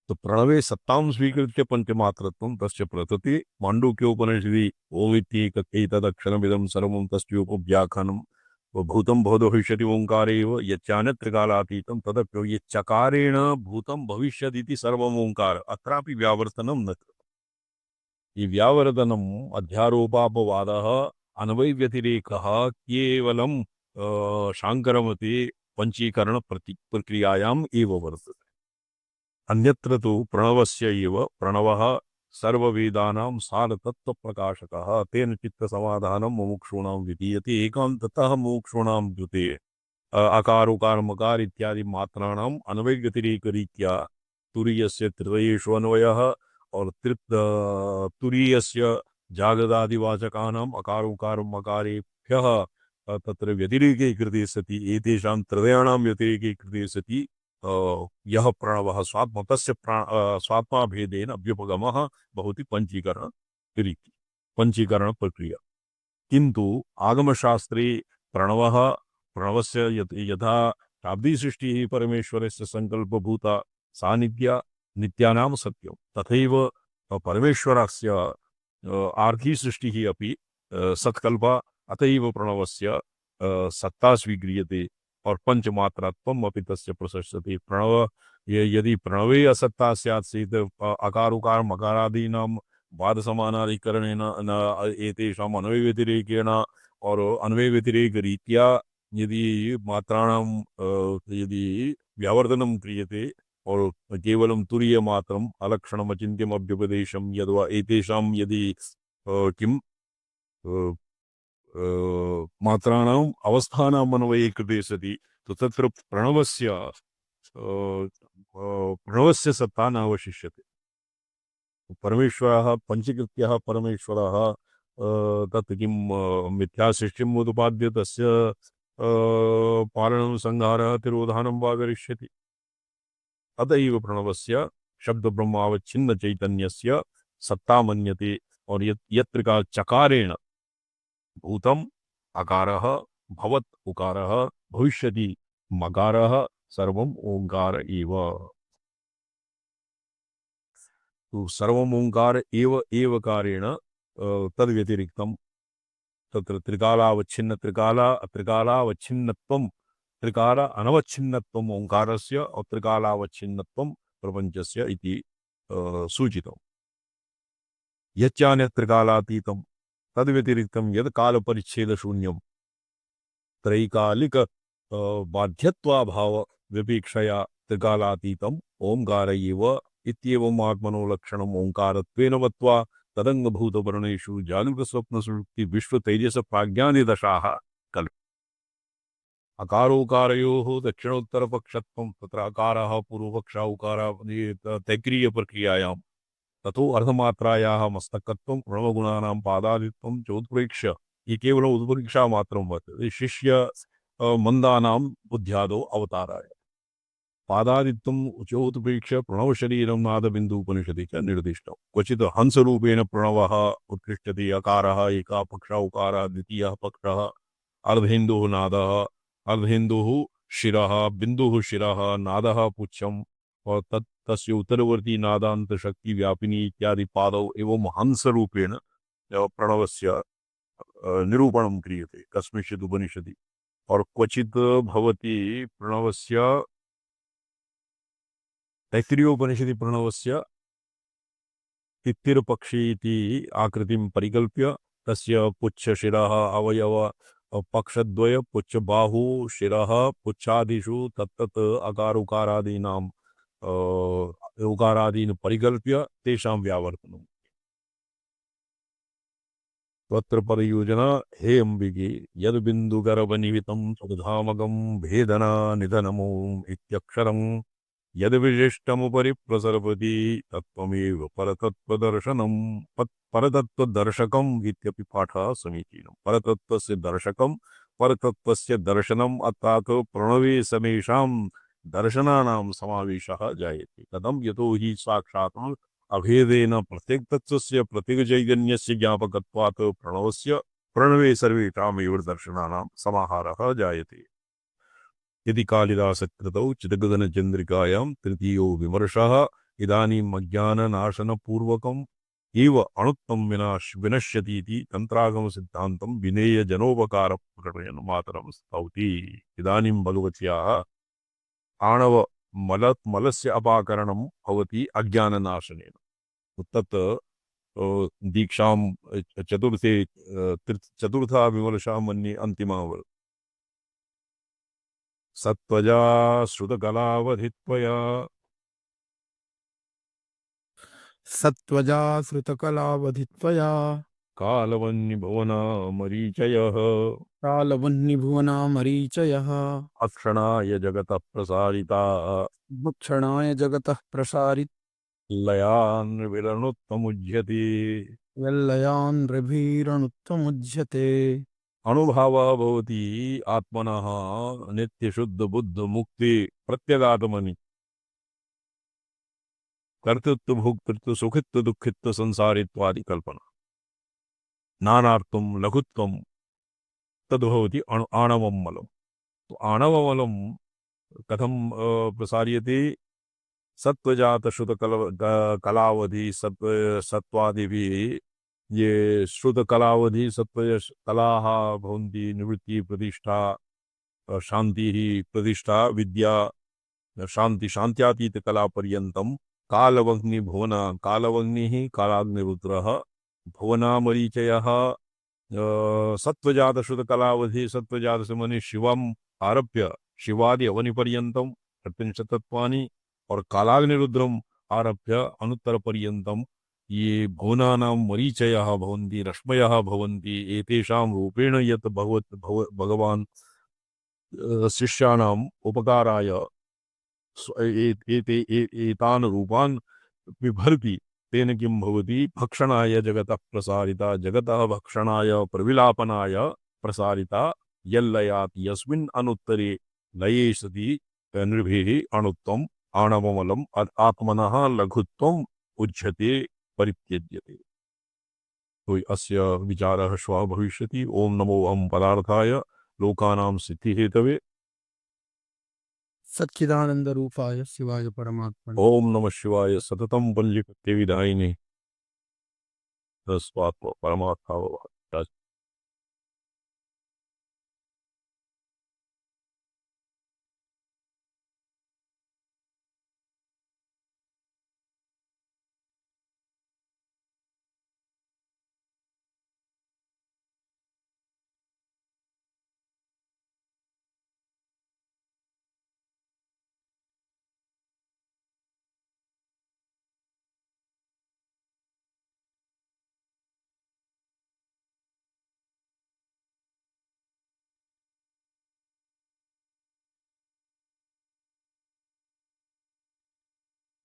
तो प्रणवे सत्तां स्वीकृत्य पंचमात्रत्वं तस्य प्रतति माण्डूक्योपनिषदि ओमित्येकैतदक्षरमिदं सर्वं तस्योपव्याख्यानं भूतं भविष्यति ओंकारे एव यच्चान्यत्र कालातीतं तदप्यो यच्चकारेण भूतं भविष्यदिति सर्वम् ओंकार अत्रापि व्यावर्तनं न ये व्यावर्तनम् अध्यारोपापवादः अन्वयव्यतिरेकः केवलं शाङ्करमते पंचीकरण प्रक्रियायाम् एव वर्तते अन्यत्र तु प्रणवस्य एव प्रणवः सर्ववेदानां सारतत्त्वप्रकाशकः तेन चित्तसमाधानं मुमुक्षूणां विधीयते एकान्ततः मुमुक्षूणां कृते अकार उकार मकार इत्यादि मात्राणाम् अन्वयव्यतिरेकरीत्या तुरीयस्य त्रितयेषु अन्वयः और तुरीयस्य जागदादिवाचकानाम् अकार उकार मकारेभ्यः तत्र व्यतिरेके कृते सति एतेषां त्रितयाणां व्यतिरेके कृते सति यह प्रणवः स्वात्म तस्य स्वात्मा भेदेन व्युपगमः भवति पंचीकरण प्रक्रिया किंतु आगमशास्त्रे प्रणवस्य यथा शाब्दी सृष्टिः परमेश्वरस्य संकल्पभूता सा नित्यानां सत्यं तथैव परमेश्वरस्य आर्धी सृष्टिः अपि सत्कल्पा अतएव प्रणवस्य सत्ता स्वीक्रियते और पंचमात्रात्वम् अपि तस्य प्रशस्यते प्रणव यदि प्रणवे असत्ता स्यात् चेत् अकार उकार मकारादीनां वादसमानाधिकरणेन न एतेषाम् अन्वयव्यतिरेकेण और अन्वयव्यतिरेकरीत्या यदि मात्राणां यदि व्यावर्तनं क्रियते और केवलं तुरीयमात्रम् अलक्षणमचिन्त्यमभ्युपदेशं यद्वा एतेषां यदि किं मात्राणाम् अवस्थानामन्वये कृते सति तो तत्र प्रणवस्य सत्ता न अवशिष्यते। परमेश्वरः पञ्चकृत्यः परमेश्वरः तत् किं मिथ्यासृष्टिम् उत्पाद्य तस्य पालनं संहारः तिरोधानं वा करिष्यति। अत एव प्रणवस्य शब्दब्रह्मावच्छिन्न चैतन्यस्य सत्ता मन्यते और यत्र का चकारेण भूतम अकारः भवत् उकारः भविष्यति मकारः सर्वम् ओंकार एव। तो सर्वम् ओंकार एव कारेण तद् व्यतिरिक्तं तत्र त्रिकालावच्छिन्नत्वं त्रिकाल अनवच्छिन्नत्वम् ओंकारस्य और त्रिकालावच्छिन्नत्वं प्रपञ्चस्य इति सूचितम्। यच्चान्यत् त्रिकालातीतं तद्व्यतिरिक्तं यद् कालपरिच्छेदशून्यं त्रैकालिक बाध्यत्वाभाव विपीक्षया त्रिकालातीतम् ओंकार एव इत्येवम् आत्मनो लक्षणम् ओंकारत्वेन मत्वा तदङ्गभूतवर्णेषु जागृतस्वप्नसुषुप्ति विश्वतैजसप्राज्ञानिदशाः कल् अकारोकारयोः दक्षिणोत्तरपक्षत्वं तत्र अकारः पूर्वपक्ष उकारः तैक्रीयप्रक्रियायां ततो अर्धमात्रायाः मस्तकत्वं प्रणवगुणानां पादादित्वं चोत्प्रेक्ष्य ये केवलम् उत्प्रेक्षा मात्रं वर्तते शिष्य मंदानां बुद्ध्यादो अवताराय पादादित्वं चोत्प्रेक्ष्य प्रणवशरीरं नादबिन्दूपनिषदि च निर्दिष्टं। क्वचित् हंसरूपेण प्रणवः उत्तिष्ठति अकारः एकः पक्षः उकारः द्वितीयः पक्षः अर्धेन्दुः नादः अर्धेन्दुः शिरः बिन्दुः शिरः नादः पुच्छम् और तस्य उत्तरवर्ती नादांत शक्ति व्यापिनी इत्यादि पादौ एवं हंस रूपेण प्रणवस्य निरूपणं क्रियते कस्मिंश्चित् उपनिषदि और क्वचित् भवति प्रणवस्य तैत्तिरीयोपनिषदि प्रणवस्य तित्तिरपक्षी इति आकृतिं परिकल्प्य तस्य पुच्छशिरः अवयव पक्षद्वय पुच्छबाहु शिरः पुच्छादिषु तत्तत् अकार उकारादीनां उकारादीन् परिकल्प्य तेषां व्यावर्तनम्। तत्र परियोजना हे अंबिके यद्बिन्दुगर्भनिहितं सुधामगं भेदना निधनमोम् इत्यक्षरं यद्विशिष्टमुपरि प्रसरपति तत्त्वमेव परतत्त्वदर्शनं परतत्त्वदर्शकम् इत्यपि पाठः समीचीनं। परतत्त्वस्य दर्शकं परतत्त्वस्य दर्शनम् अर्थात् प्रणवे समेषां दर्शनानां समावेशः जायते। कथं यतो हि साक्षात् अभेदेन प्रत्यक्तत्वस्य प्रत्यगचैतन्यस्य ज्ञापकत्वात् प्रणवस्य प्रणवे सर्वेषामेव दर्शनानां समाहारः जायते। यदि कालिदासकृतौ चिदगगनचन्द्रिकायां तृतीयो विमर्शः इदानीम् अज्ञाननाशनपूर्वकम् एव अणुत्वं विनश्यति इति तन्त्रागमसिद्धान्तं विनेयजनोपकारप्रकटयन् मातरं स्तौति। इदानीं भगवत्याः आणवमलस्य अपाकरणं भवति अज्ञाननाशनेन। तत् दीक्षां चतुर्था विमर्शा मन्ये अन्तिमा वर्तते। सत्वजा श्रुतकलावधित्वया सत्वजा श्रुतकलावधित्वया कालवन्निभुवना मरीचयः कालवह्निभुवना मरीचयः अक्षणाय जगतः प्रसारिता भक्षणाय जगतः प्रसारित लयान् विरनुत्तमुज्यते वल्लयान् रभिरणुत्तमुज्यते। अनुभवः भवति आत्मनः नित्यशुद्ध बुद्ध मुक्ति प्रत्यगात्मनि कर्तृत्व भोक्तृत्व सुखित्व दुःखित्व संसारित्वादि कल्पना नानार्थं लघुत्वं तद्भवति आणवमलं। तो आणवमलं कथं प्रसार्यते सत्वजात श्रुत कलावधि सत्वादिभिः ये श्रुत कलावधि सत्व कलाः भवन्ति निवृत्ति प्रतिष्ठा शांति प्रतिष्ठा विद्या शांति शांत्यातीत कला पर्यन्तं कालवग्नि भुवन कालवग्निः कालाग्निरुद्रः भुवना मरीचयः सत्वजात श्रुत कलावधि सत्वजात से मनि शिवम आरभ्य शिवादि अवनि पर्यन्तं प्रत्यंशतत्वानि और कालाग्निरुद्रम आरभ्य अनुत्तर पर्यंतम ये भुवनानां मरीचयः भवन्ति रश्मयः भवन्ति एतेषां रूपेण यत् भगवान् शिष्याणाम् उपकाराय एतान् रूपान् बिभर्ति तेन किं भवति भक्षणाय जगतः प्रसारिता जगतः भक्षणाय प्रविलापनाय प्रसारिता यल्लयात् यस्मिन् अनुत्तरे लये सति नृभिः अणुत्वम् आणवमलम् आत्मनः लघुत्वम् उच्यते परित्यज्यते। तो अस्य विचारः श्वः भविष्यति। ओम नमो अहं पदार्थाय लोकानां सिद्धिहेतवे। सच्चिदानंद रूपाय शिवाय परमात्मने। ओम नमः शिवाय सततं पंजीकृत्य विधायिने तस्मात् परमात्मा